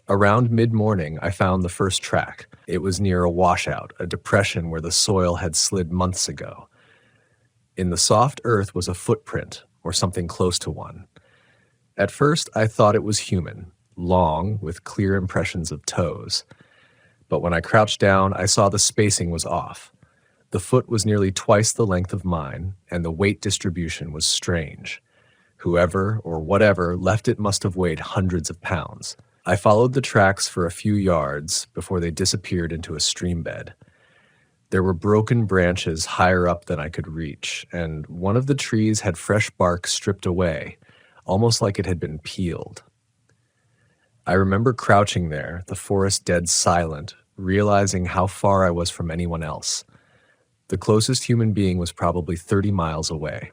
Around mid-morning, I found the first track. It was near a washout, a depression where the soil had slid months ago. In the soft earth was a footprint, or something close to one. At first, I thought it was human, long, with clear impressions of toes. But when I crouched down, I saw the spacing was off. The foot was nearly twice the length of mine, and the weight distribution was strange. Whoever, or whatever, left it must have weighed hundreds of pounds. I followed the tracks for a few yards before they disappeared into a stream bed. There were broken branches higher up than I could reach, and one of the trees had fresh bark stripped away, almost like it had been peeled. I remember crouching there, the forest dead silent, realizing how far I was from anyone else. The closest human being was probably 30 miles away.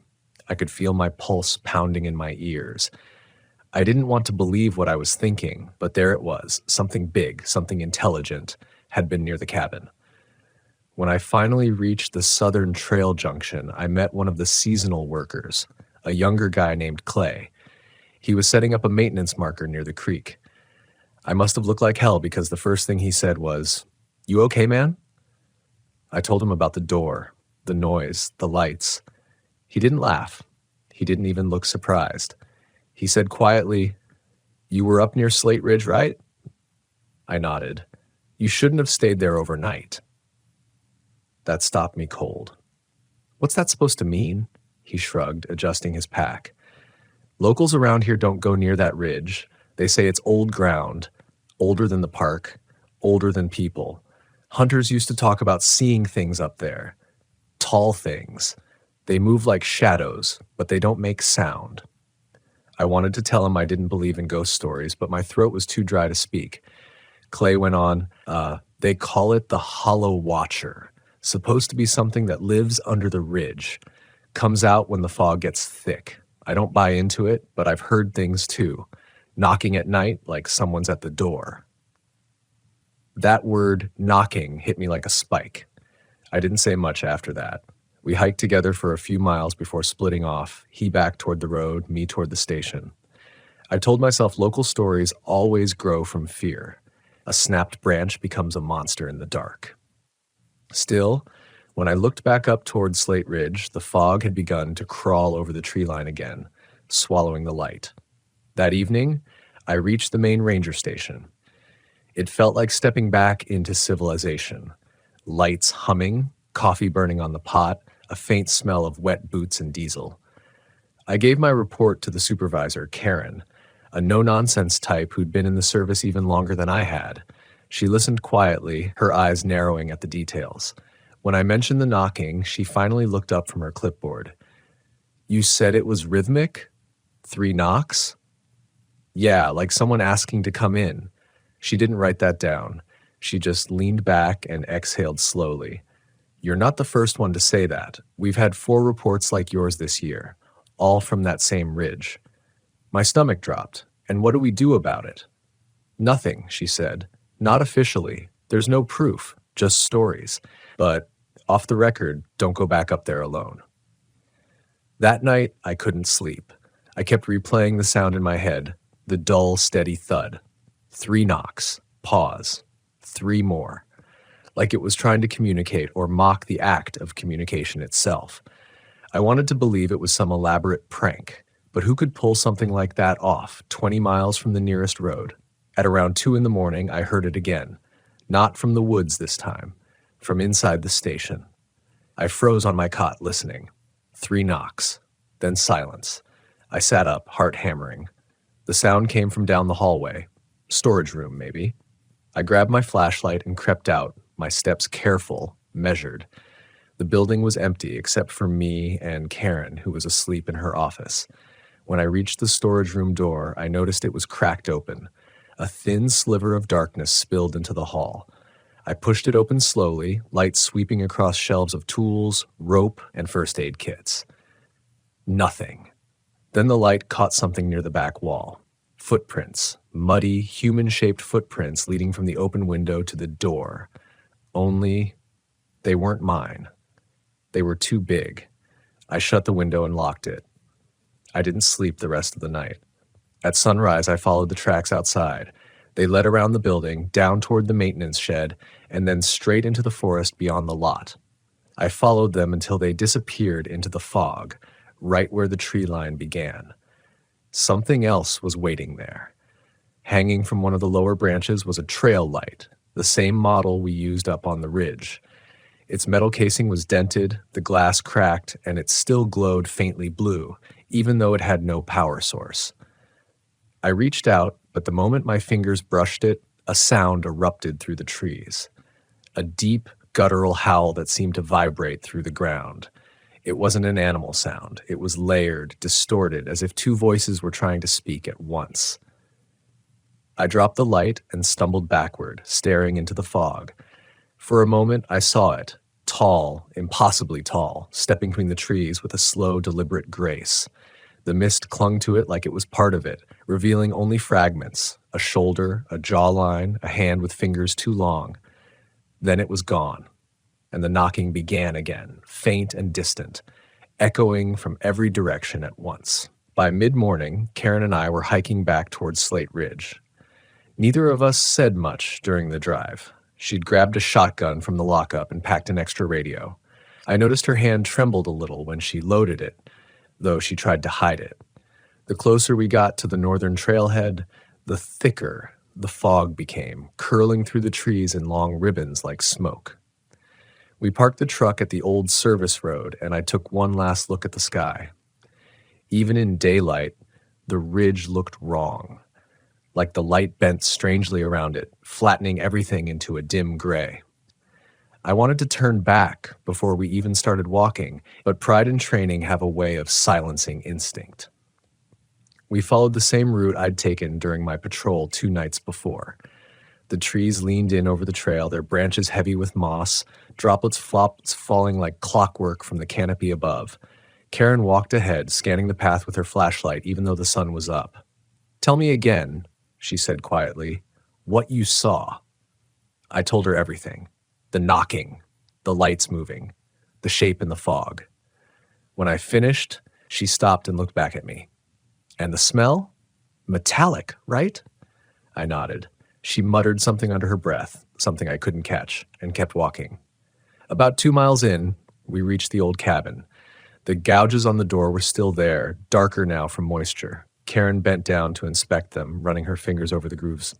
I could feel my pulse pounding in my ears. I didn't want to believe what I was thinking, but there it was, something big, something intelligent, had been near the cabin. When I finally reached the Southern Trail Junction, I met one of the seasonal workers, a younger guy named Clay. He was setting up a maintenance marker near the creek. I must have looked like hell because the first thing he said was, "You okay, man?" I told him about the door, the noise, the lights. He didn't laugh. He didn't even look surprised. He said quietly, "You were up near Slate Ridge, right?" I nodded. "You shouldn't have stayed there overnight." That stopped me cold. "What's that supposed to mean?" He shrugged, adjusting his pack. "Locals around here don't go near that ridge. They say it's old ground, older than the park, older than people. Hunters used to talk about seeing things up there. Tall things. They move like shadows, but they don't make sound." I wanted to tell him I didn't believe in ghost stories, but my throat was too dry to speak. Clay went on, "They call it the Hollow Watcher. Supposed to be something that lives under the ridge. Comes out when the fog gets thick. I don't buy into it, but I've heard things too. Knocking at night like someone's at the door." That word, knocking, hit me like a spike. I didn't say much after that. We hiked together for a few miles before splitting off, he back toward the road, me toward the station. I told myself local stories always grow from fear. A snapped branch becomes a monster in the dark. Still, when I looked back up toward Slate Ridge, the fog had begun to crawl over the tree line again, swallowing the light. That evening, I reached the main ranger station. It felt like stepping back into civilization. Lights humming, coffee burning on the pot, a faint smell of wet boots and diesel. I gave my report to the supervisor, Karen, a no-nonsense type who'd been in the service even longer than I had. She listened quietly, her eyes narrowing at the details. When I mentioned the knocking, she finally looked up from her clipboard. "You said it was rhythmic? 3 knocks?" "Yeah, like someone asking to come in." She didn't write that down. She just leaned back and exhaled slowly. "You're not the first one to say that. We've had 4 reports like yours this year, all from that same ridge." My stomach dropped. "And what do we do about it?" "Nothing," she said. "Not officially. There's no proof, just stories. But off the record, don't go back up there alone." That night, I couldn't sleep. I kept replaying the sound in my head, the dull, steady thud. 3 knocks. Pause. 3 more. Like it was trying to communicate or mock the act of communication itself. I wanted to believe it was some elaborate prank, but who could pull something like that off 20 miles from the nearest road? At around 2 in the morning, I heard it again. Not from the woods this time, from inside the station. I froze on my cot listening. 3 knocks. Then silence. I sat up, heart hammering. The sound came from down the hallway. Storage room, maybe. I grabbed my flashlight and crept out, my steps careful, measured. The building was empty except for me and Karen, who was asleep in her office. When I reached the storage room door, I noticed it was cracked open. A thin sliver of darkness spilled into the hall. I pushed it open slowly, light sweeping across shelves of tools, rope, and first aid kits. Nothing. Then the light caught something near the back wall. Footprints, muddy, human-shaped footprints leading from the open window to the door. Only, they weren't mine. They were too big. I shut the window and locked it. I didn't sleep the rest of the night. At sunrise, I followed the tracks outside. They led around the building, down toward the maintenance shed, and then straight into the forest beyond the lot. I followed them until they disappeared into the fog, right where the tree line began. Something else was waiting there. Hanging from one of the lower branches was a trail light, the same model we used up on the ridge. Its metal casing was dented, the glass cracked, and it still glowed faintly blue, even though it had no power source. I reached out, but the moment my fingers brushed it, a sound erupted through the trees. A deep, guttural howl that seemed to vibrate through the ground. It wasn't an animal sound. It was layered, distorted, as if 2 voices were trying to speak at once. I dropped the light and stumbled backward, staring into the fog. For a moment, I saw it, tall, impossibly tall, stepping between the trees with a slow, deliberate grace. The mist clung to it like it was part of it, revealing only fragments, a shoulder, a jawline, a hand with fingers too long. Then it was gone, and the knocking began again, faint and distant, echoing from every direction at once. By mid-morning, Karen and I were hiking back towards Slate Ridge. Neither of us said much during the drive. She'd grabbed a shotgun from the lockup and packed an extra radio. I noticed her hand trembled a little when she loaded it, though she tried to hide it. The closer we got to the northern trailhead, the thicker the fog became, curling through the trees in long ribbons like smoke. We parked the truck at the old service road, and I took one last look at the sky. Even in daylight, the ridge looked wrong, like the light bent strangely around it, flattening everything into a dim gray. I wanted to turn back before we even started walking, but pride and training have a way of silencing instinct. We followed the same route I'd taken during my patrol 2 nights before. The trees leaned in over the trail, their branches heavy with moss, droplets falling like clockwork from the canopy above. Karen walked ahead, scanning the path with her flashlight, even though the sun was up. "Tell me again," she said quietly, "what you saw." I told her everything. The knocking, the lights moving, the shape in the fog. When I finished, she stopped and looked back at me. "And the smell? Metallic, right?" I nodded. She muttered something under her breath, something I couldn't catch, and kept walking. About 2 miles in, we reached the old cabin. The gouges on the door were still there, darker now from moisture. Karen bent down to inspect them, running her fingers over the grooves.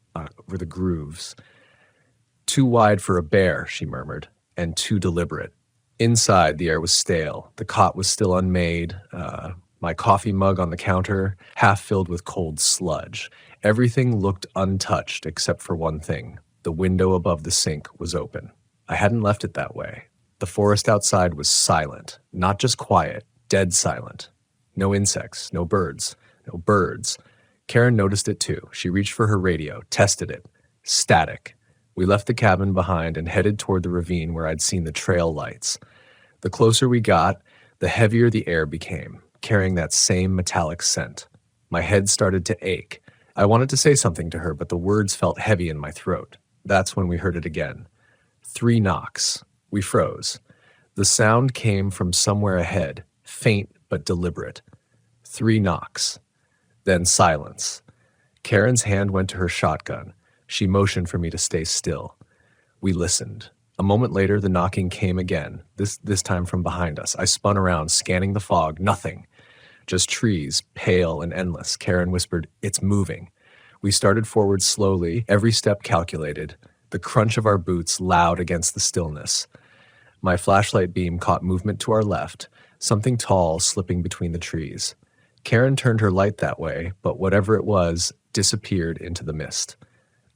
"Too wide for a bear," she murmured, "and too deliberate." Inside, the air was stale. The cot was still unmade, my coffee mug on the counter, half filled with cold sludge. Everything looked untouched except for one thing. The window above the sink was open. I hadn't left it that way. The forest outside was silent, not just quiet, dead silent. No insects, no birds. Karen noticed it too. She reached for her radio, tested it. Static. We left the cabin behind and headed toward the ravine where I'd seen the trail lights. The closer we got, the heavier the air became, carrying that same metallic scent. My head started to ache. I wanted to say something to her, but the words felt heavy in my throat. That's when we heard it again. 3 knocks. We froze. The sound came from somewhere ahead, faint but deliberate. 3 knocks. Then silence. Karen's hand went to her shotgun. She motioned for me to stay still. We listened. A moment later, the knocking came again, this time from behind us. I spun around, scanning the fog. Nothing. Just trees, pale and endless. Karen whispered, "It's moving." We started forward slowly, every step calculated, the crunch of our boots loud against the stillness. My flashlight beam caught movement to our left, something tall slipping between the trees. Karen turned her light that way, but whatever it was disappeared into the mist.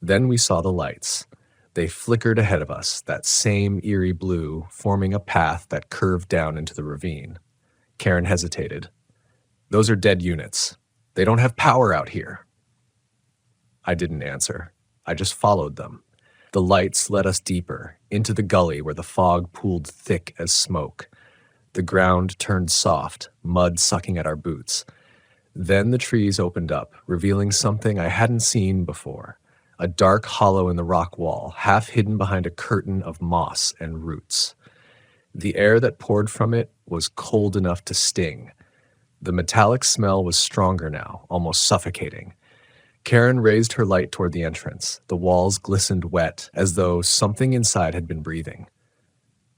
Then we saw the lights. They flickered ahead of us, that same eerie blue, forming a path that curved down into the ravine. Karen hesitated. "Those are dead units. They don't have power out here." I didn't answer. I just followed them. The lights led us deeper, into the gully where the fog pooled thick as smoke. The ground turned soft, mud sucking at our boots. Then the trees opened up, revealing something I hadn't seen before. A dark hollow in the rock wall, half hidden behind a curtain of moss and roots. The air that poured from it was cold enough to sting. The metallic smell was stronger now, almost suffocating. Karen raised her light toward the entrance. The walls glistened wet, as though something inside had been breathing.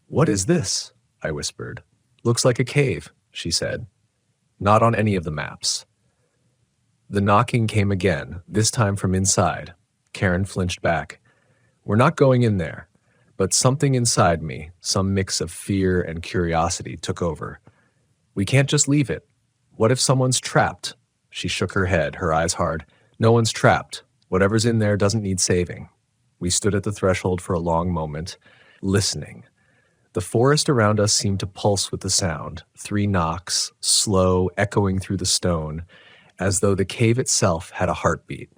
"What is this?" I whispered. "Looks like a cave," she said. "Not on any of the maps." The knocking came again, this time from inside. Karen flinched back. "We're not going in there." But something inside me, some mix of fear and curiosity, took over. "We can't just leave it. What if someone's trapped?" She shook her head, her eyes hard. "No one's trapped. Whatever's in there doesn't need saving." We stood at the threshold for a long moment, listening. The forest around us seemed to pulse with the sound, 3 knocks, slow, echoing through the stone, as though the cave itself had a heartbeat.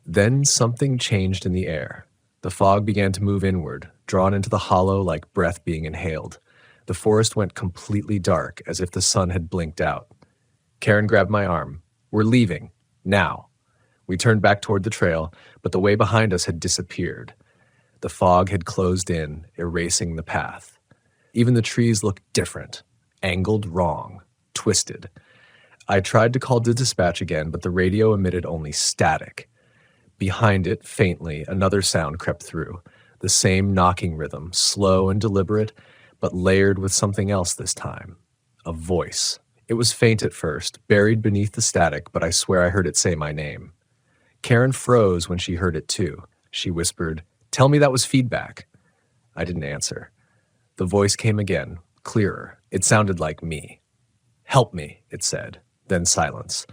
Then something changed in the air. The fog began to move inward, drawn into the hollow like breath being inhaled. The forest went completely dark, as if the sun had blinked out. Karen grabbed my arm. "We're leaving. Now." We turned back toward the trail, but the way behind us had disappeared. The fog had closed in, erasing the path. Even the trees looked different, angled wrong, twisted. I tried to call the dispatch again, but the radio emitted only static. Behind it, faintly, another sound crept through. The same knocking rhythm, slow and deliberate, but layered with something else this time. A voice. It was faint at first, buried beneath the static, but I swear I heard it say my name. Karen froze when she heard it too. She whispered, "Tell me that was feedback." I didn't answer. The voice came again, clearer. It sounded like me. "Help me," it said. Then silence.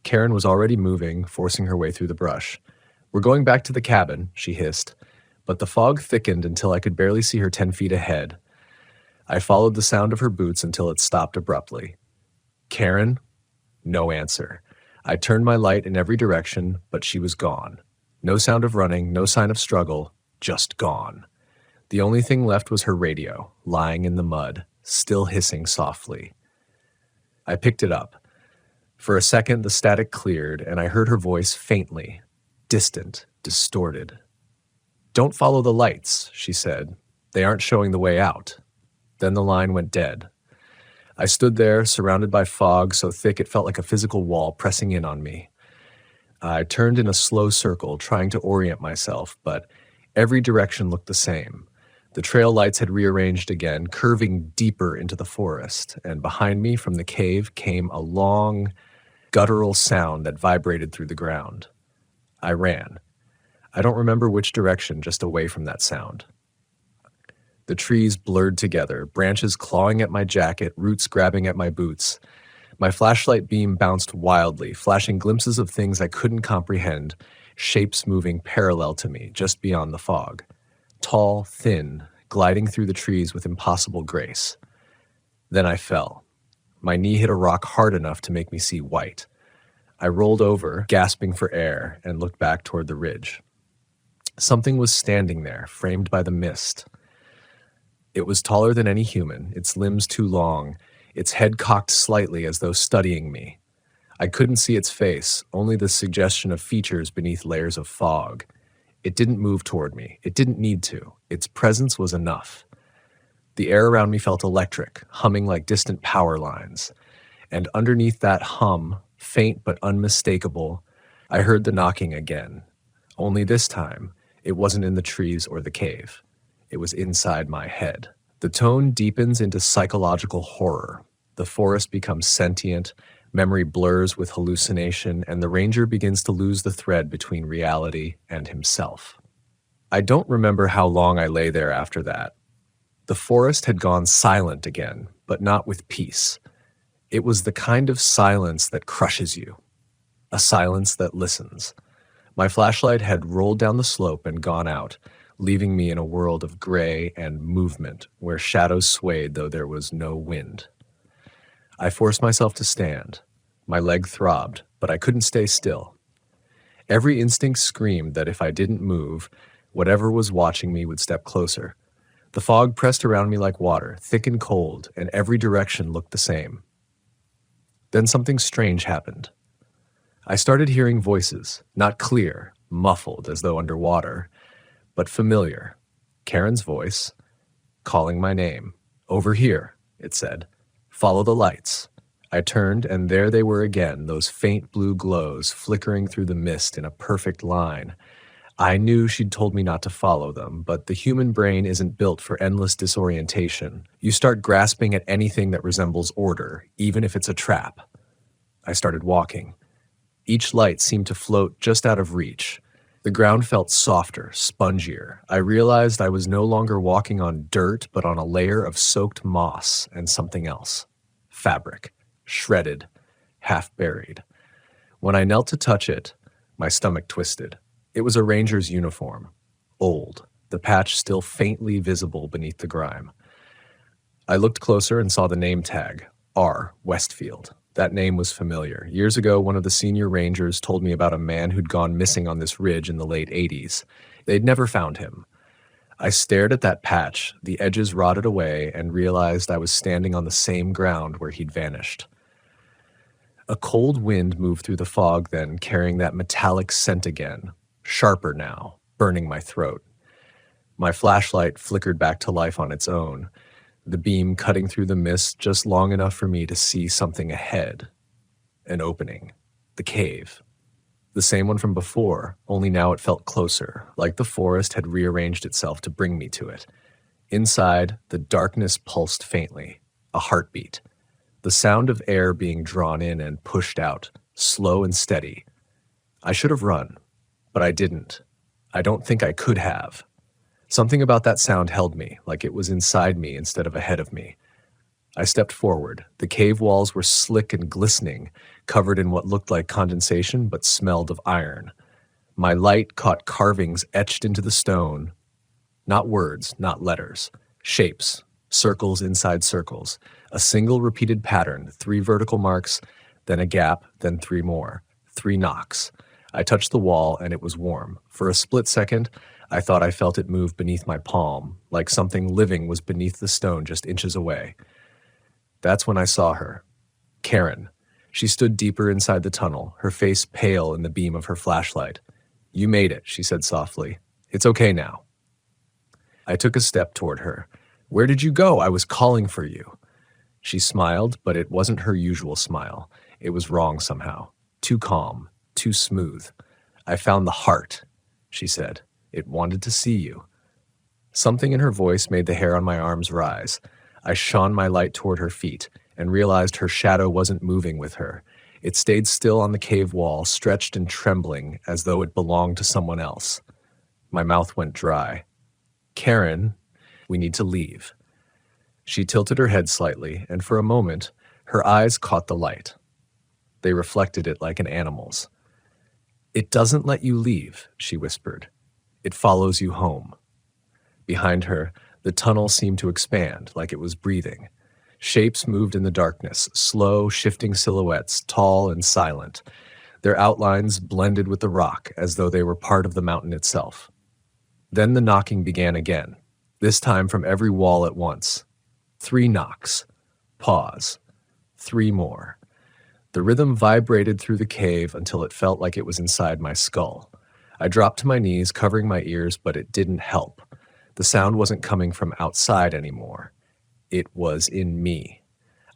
Karen was already moving, forcing her way through the brush. "We're going back to the cabin," she hissed. But the fog thickened until I could barely see her 10 feet ahead. I followed the sound of her boots until it stopped abruptly. "Karen?" No answer. I turned my light in every direction, but she was gone. No sound of running, no sign of struggle, just gone. The only thing left was her radio, lying in the mud, still hissing softly. I picked it up. For a second, the static cleared, and I heard her voice faintly, distant, distorted. "Don't follow the lights," she said. "They aren't showing the way out." Then the line went dead. I stood there, surrounded by fog so thick it felt like a physical wall pressing in on me. I turned in a slow circle, trying to orient myself, but every direction looked the same. The trail lights had rearranged again, curving deeper into the forest, and behind me from the cave came a long, guttural sound that vibrated through the ground. I ran. I don't remember which direction, just away from that sound. The trees blurred together, branches clawing at my jacket, roots grabbing at my boots. My flashlight beam bounced wildly, flashing glimpses of things I couldn't comprehend, shapes moving parallel to me, just beyond the fog. Tall, thin, gliding through the trees with impossible grace. Then I fell. My knee hit a rock hard enough to make me see white. I rolled over, gasping for air, and looked back toward the ridge. Something was standing there, framed by the mist. It was taller than any human, its limbs too long, its head cocked slightly as though studying me. I couldn't see its face, only the suggestion of features beneath layers of fog. It didn't move toward me. It didn't need to. Its presence was enough. The air around me felt electric, humming like distant power lines. And underneath that hum, faint but unmistakable, I heard the knocking again. Only this time, it wasn't in the trees or the cave. It was inside my head. The tone deepens into psychological horror. The forest becomes sentient, memory blurs with hallucination, and the ranger begins to lose the thread between reality and himself. I don't remember how long I lay there after that. The forest had gone silent again, but not with peace. It was the kind of silence that crushes you, a silence that listens. My flashlight had rolled down the slope and gone out, leaving me in a world of gray and movement where shadows swayed though there was no wind. I forced myself to stand. My leg throbbed, but I couldn't stay still. Every instinct screamed that if I didn't move, whatever was watching me would step closer. The fog pressed around me like water, thick and cold, and every direction looked the same. Then something strange happened. I started hearing voices, not clear, muffled as though underwater, but familiar. Karen's voice, calling my name. "Over here," it said. "Follow the lights." I turned, and there they were again, those faint blue glows flickering through the mist in a perfect line. I knew she'd told me not to follow them, but the human brain isn't built for endless disorientation. You start grasping at anything that resembles order, even if it's a trap. I started walking. Each light seemed to float just out of reach. The ground felt softer, spongier. I realized I was no longer walking on dirt, but on a layer of soaked moss and something else. Fabric. Shredded. Half buried. When I knelt to touch it, my stomach twisted. It was a ranger's uniform. Old. The patch still faintly visible beneath the grime. I looked closer and saw the name tag. R. Westfield. That name was familiar. Years ago, one of the senior rangers told me about a man who'd gone missing on this ridge in the late 80s. They'd never found him. I stared at that patch, the edges rotted away, and realized I was standing on the same ground where he'd vanished. A cold wind moved through the fog then, carrying that metallic scent again, sharper now, burning my throat. My flashlight flickered back to life on its own, the beam cutting through the mist just long enough for me to see something ahead. An opening. The cave. The same one from before, only now it felt closer, like the forest had rearranged itself to bring me to it. Inside, the darkness pulsed faintly, a heartbeat. The sound of air being drawn in and pushed out, slow and steady. I should have run, but I didn't. I don't think I could have. Something about that sound held me, like it was inside me instead of ahead of me. I stepped forward. The cave walls were slick and glistening, covered in what looked like condensation but smelled of iron. My light caught carvings etched into the stone. Not words, not letters. Shapes, circles inside circles. A single repeated pattern, 3 vertical marks, then a gap, then 3 more. 3 knocks. I touched the wall and it was warm. For a split second, I thought I felt it move beneath my palm, like something living was beneath the stone just inches away. That's when I saw her. Karen. She stood deeper inside the tunnel, her face pale in the beam of her flashlight. "You made it," she said softly. "It's okay now." I took a step toward her. "Where did you go? I was calling for you." She smiled, but it wasn't her usual smile. It was wrong somehow. Too calm, too smooth. "I found the heart," she said. "It wanted to see you." Something in her voice made the hair on my arms rise. I shone my light toward her feet and realized her shadow wasn't moving with her. It stayed still on the cave wall, stretched and trembling as though it belonged to someone else. My mouth went dry. "Karen, we need to leave." She tilted her head slightly, and for a moment, her eyes caught the light. They reflected it like an animal's. "It doesn't let you leave," she whispered. "It follows you home." Behind her, the tunnel seemed to expand, like it was breathing. Shapes moved in the darkness, slow, shifting silhouettes, tall and silent. Their outlines blended with the rock, as though they were part of the mountain itself. Then the knocking began again, this time from every wall at once. 3 knocks. Pause. 3 more. The rhythm vibrated through the cave until it felt like it was inside my skull. I dropped to my knees, covering my ears, but it didn't help. The sound wasn't coming from outside anymore. It was in me.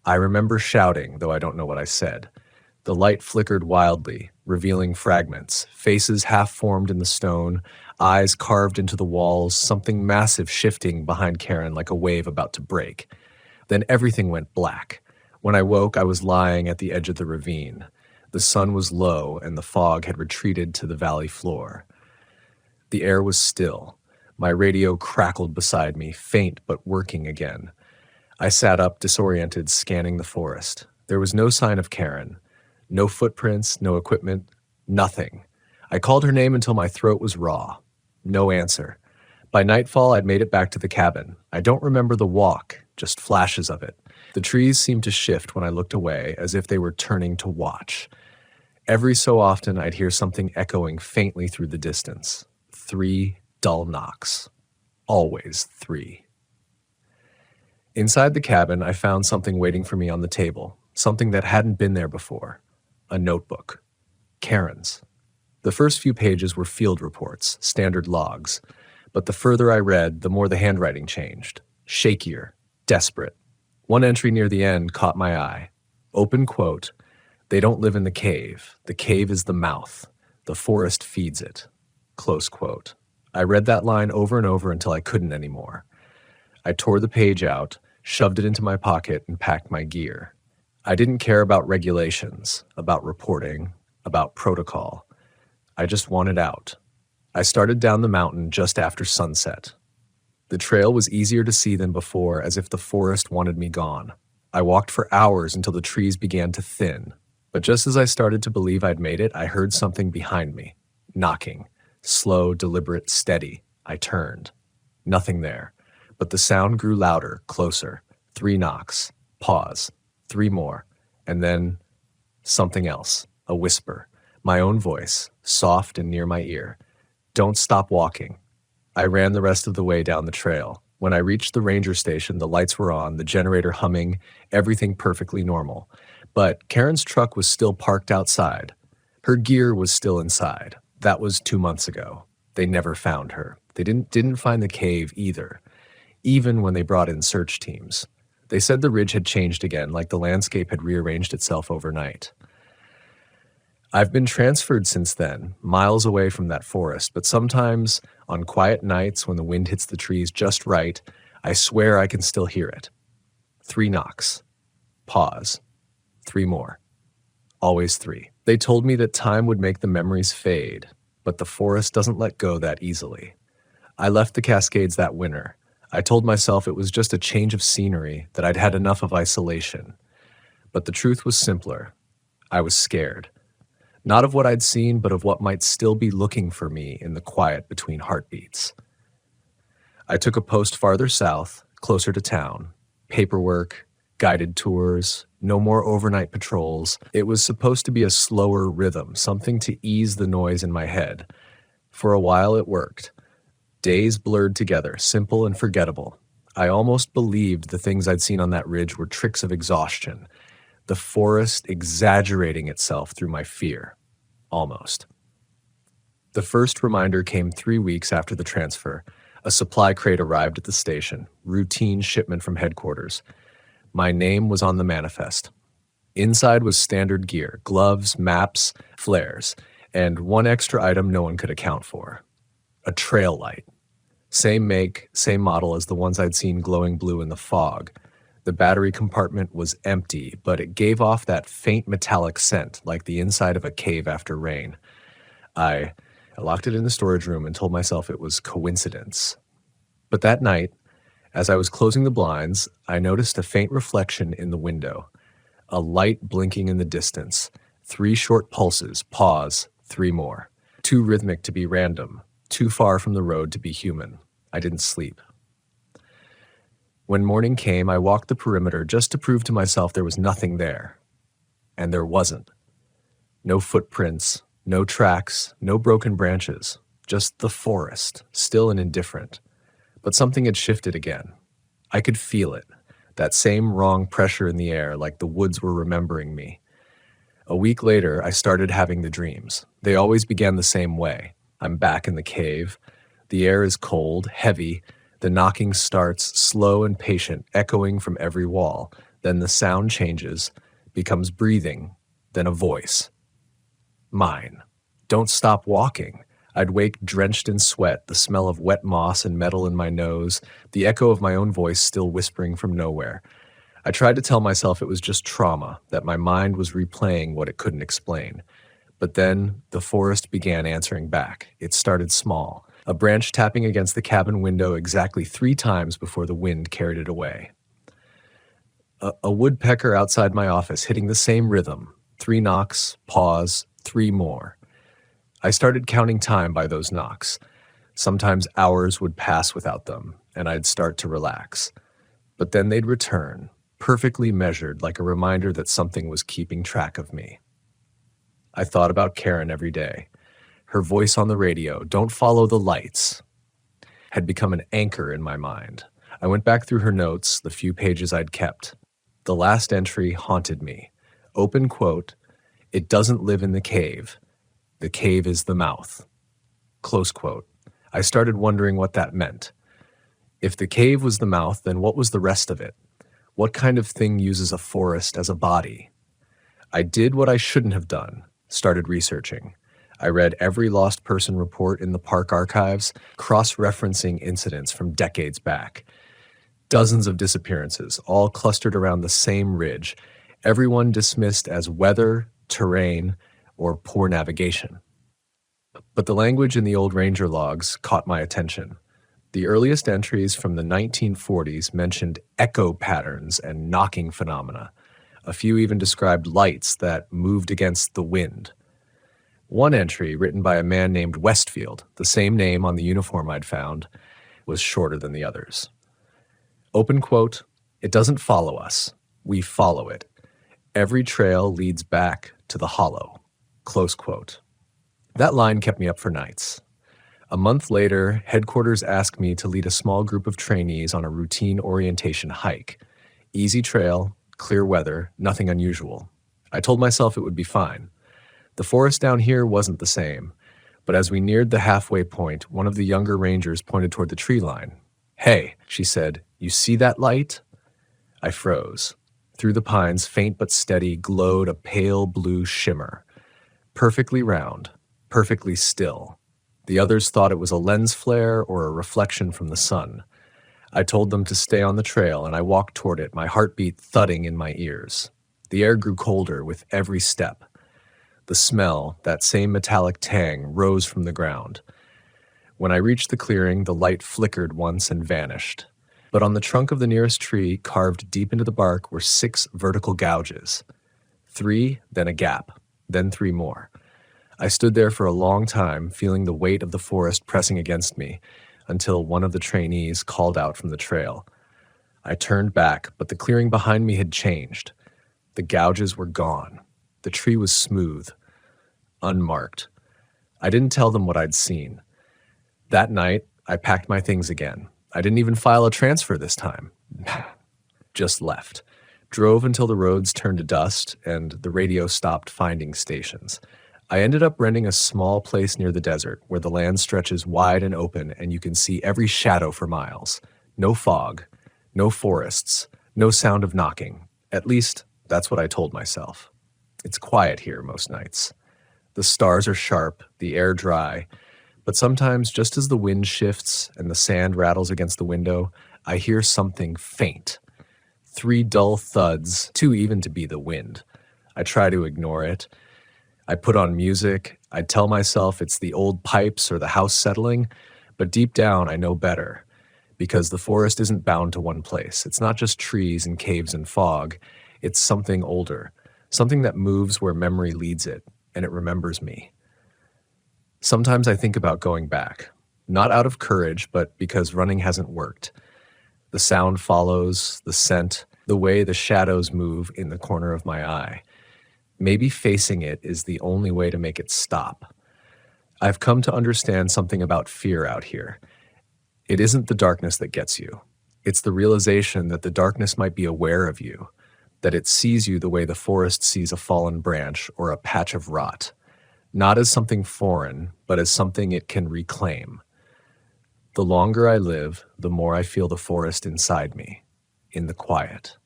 I remember shouting, though I don't know what I said. The light flickered wildly, revealing fragments, faces half-formed in the stone, eyes carved into the walls, something massive shifting behind Karen like a wave about to break. Then everything went black. When I woke, I was lying at the edge of the ravine. The sun was low, and the fog had retreated to the valley floor. The air was still. My radio crackled beside me, faint but working again. I sat up, disoriented, scanning the forest. There was no sign of Karen. No footprints, no equipment, nothing. I called her name until my throat was raw. No answer. By nightfall, I'd made it back to the cabin. I don't remember the walk, just flashes of it. The trees seemed to shift when I looked away, as if they were turning to watch. Every so often, I'd hear something echoing faintly through the distance. 3 dull knocks. Always 3. Inside the cabin, I found something waiting for me on the table, something that hadn't been there before. A notebook. Karen's. The first few pages were field reports, standard logs, but the further I read, the more the handwriting changed. Shakier, desperate. One entry near the end caught my eye. Open quote, "They don't live in the cave. The cave is the mouth. The forest feeds it." Close quote. I read that line over and over until I couldn't anymore. I tore the page out, shoved it into my pocket, and packed my gear. I didn't care about regulations, about reporting, about protocol. I just wanted out. I started down the mountain just after sunset. The trail was easier to see than before, as if the forest wanted me gone. I walked for hours until the trees began to thin. But just as I started to believe I'd made it, I heard something behind me, knocking. Slow, deliberate, steady. I turned. Nothing there. But the sound grew louder, closer. 3 knocks. Pause. 3 more. And then something else. A whisper. My own voice, soft and near my ear. "Don't stop walking." I ran the rest of the way down the trail. When I reached the ranger station, the lights were on, the generator humming, everything perfectly normal. But Karen's truck was still parked outside. Her gear was still inside. That was 2 months ago. They never found her. They didn't find the cave either, even when they brought in search teams. They said the ridge had changed again, like the landscape had rearranged itself overnight. I've been transferred since then, miles away from that forest, but sometimes, on quiet nights when the wind hits the trees just right, I swear I can still hear it. 3 knocks. Pause. 3 more. Always 3. They told me that time would make the memories fade, but the forest doesn't let go that easily. I left the Cascades that winter. I told myself it was just a change of scenery, that I'd had enough of isolation. But the truth was simpler. I was scared. Not of what I'd seen, but of what might still be looking for me in the quiet between heartbeats. I took a post farther south, closer to town. Paperwork, guided tours, no more overnight patrols. It was supposed to be a slower rhythm, something to ease the noise in my head. For a while it worked. Days blurred together, simple and forgettable. I almost believed the things I'd seen on that ridge were tricks of exhaustion. The forest exaggerating itself through my fear. Almost. The first reminder came 3 weeks after the transfer. A supply crate arrived at the station, routine shipment from headquarters. My name was on the manifest. Inside was standard gear, gloves, maps, flares, and one extra item no one could account for. A trail light. Same make, same model as the ones I'd seen glowing blue in the fog. The battery compartment was empty, but it gave off that faint metallic scent like the inside of a cave after rain. I locked it in the storage room and told myself it was coincidence. But that night, as I was closing the blinds, I noticed a faint reflection in the window. A light blinking in the distance. 3 short pulses, pause, 3 more. Too rhythmic to be random, too far from the road to be human. I didn't sleep. When morning came, I walked the perimeter just to prove to myself there was nothing there. And there wasn't. No footprints, no tracks, no broken branches, just the forest, still and indifferent. But something had shifted again. I could feel it, that same wrong pressure in the air, like the woods were remembering me. A week later, I started having the dreams. They always began the same way. I'm back in the cave. The air is cold, heavy. The knocking starts, slow and patient, echoing from every wall. Then the sound changes, becomes breathing, then a voice. Mine. Don't stop walking. I'd wake drenched in sweat, the smell of wet moss and metal in my nose, the echo of my own voice still whispering from nowhere. I tried to tell myself it was just trauma, that my mind was replaying what it couldn't explain. But then the forest began answering back. It started small. A branch tapping against the cabin window exactly 3 times before the wind carried it away. A woodpecker outside my office hitting the same rhythm. 3 knocks, pause, 3 more. I started counting time by those knocks. Sometimes hours would pass without them, and I'd start to relax. But then they'd return, perfectly measured, like a reminder that something was keeping track of me. I thought about Karen every day. Her voice on the radio, "Don't follow the lights," had become an anchor in my mind. I went back through her notes, the few pages I'd kept. The last entry haunted me. Open quote, "It doesn't live in the cave. The cave is the mouth." Close quote. I started wondering what that meant. If the cave was the mouth, then what was the rest of it? What kind of thing uses a forest as a body? I did what I shouldn't have done, started researching. I read every lost person report in the park archives, cross-referencing incidents from decades back. Dozens of disappearances, all clustered around the same ridge, everyone dismissed as weather, terrain, or poor navigation. But the language in the old ranger logs caught my attention. The earliest entries from the 1940s mentioned echo patterns and knocking phenomena. A few even described lights that moved against the wind. One entry, written by a man named Westfield, the same name on the uniform I'd found, was shorter than the others. Open quote, "It doesn't follow us. We follow it. Every trail leads back to the hollow." Close quote. That line kept me up for nights. A month later, headquarters asked me to lead a small group of trainees on a routine orientation hike. Easy trail, clear weather, nothing unusual. I told myself it would be fine. The forest down here wasn't the same, but as we neared the halfway point, one of the younger rangers pointed toward the tree line. "Hey," she said, "you see that light?" I froze. Through the pines, faint but steady, glowed a pale blue shimmer. Perfectly round, perfectly still. The others thought it was a lens flare or a reflection from the sun. I told them to stay on the trail, and I walked toward it, my heartbeat thudding in my ears. The air grew colder with every step. The smell, that same metallic tang, rose from the ground. When I reached the clearing, the light flickered once and vanished. But on the trunk of the nearest tree, carved deep into the bark, were 6 vertical gouges. 3, then a gap, then 3 more. I stood there for a long time, feeling the weight of the forest pressing against me, until one of the trainees called out from the trail. I turned back, but the clearing behind me had changed. The gouges were gone. The tree was smooth, unmarked. I didn't tell them what I'd seen. That night, I packed my things again. I didn't even file a transfer this time. Just left. Drove until the roads turned to dust and the radio stopped finding stations. I ended up renting a small place near the desert where the land stretches wide and open and you can see every shadow for miles. No fog, no forests, no sound of knocking. At least, that's what I told myself. It's quiet here most nights. The stars are sharp, the air dry, but sometimes just as the wind shifts and the sand rattles against the window, I hear something faint. 3 dull thuds, too even to be the wind. I try to ignore it. I put on music. I tell myself it's the old pipes or the house settling, but deep down I know better, because the forest isn't bound to one place. It's not just trees and caves and fog. It's something older, something that moves where memory leads it, and it remembers me. Sometimes I think about going back, not out of courage, but because running hasn't worked. The sound follows, the scent, the way the shadows move in the corner of my eye. Maybe facing it is the only way to make it stop. I've come to understand something about fear out here. It isn't the darkness that gets you. It's the realization that the darkness might be aware of you, that it sees you the way the forest sees a fallen branch or a patch of rot. Not as something foreign, but as something it can reclaim. The longer I live, the more I feel the forest inside me, in the quiet,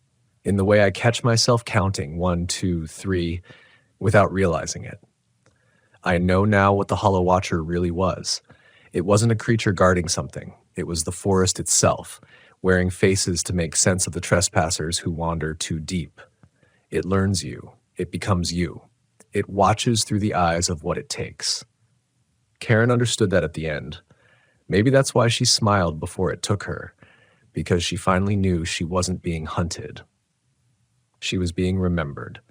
in the way I catch myself counting 1, 2, 3, without realizing it. I know now what the Hollow Watcher really was. It wasn't a creature guarding something. It was the forest itself, wearing faces to make sense of the trespassers who wander too deep. It learns you. It becomes you. It watches through the eyes of what it takes. Karen understood that at the end. Maybe that's why she smiled before it took her, because she finally knew she wasn't being hunted. She was being remembered.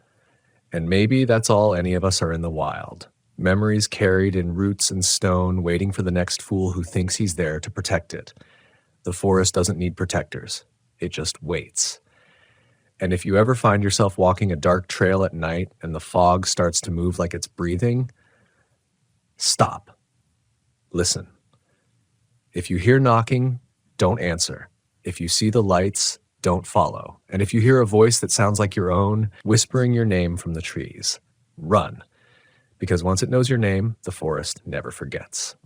And maybe that's all any of us are in the wild. Memories carried in roots and stone, waiting for the next fool who thinks he's there to protect it. The forest doesn't need protectors. It just waits. And if you ever find yourself walking a dark trail at night and the fog starts to move like it's breathing, stop. Listen. If you hear knocking, don't answer. If you see the lights, don't follow. And if you hear a voice that sounds like your own, whispering your name from the trees, run. Because once it knows your name, the forest never forgets.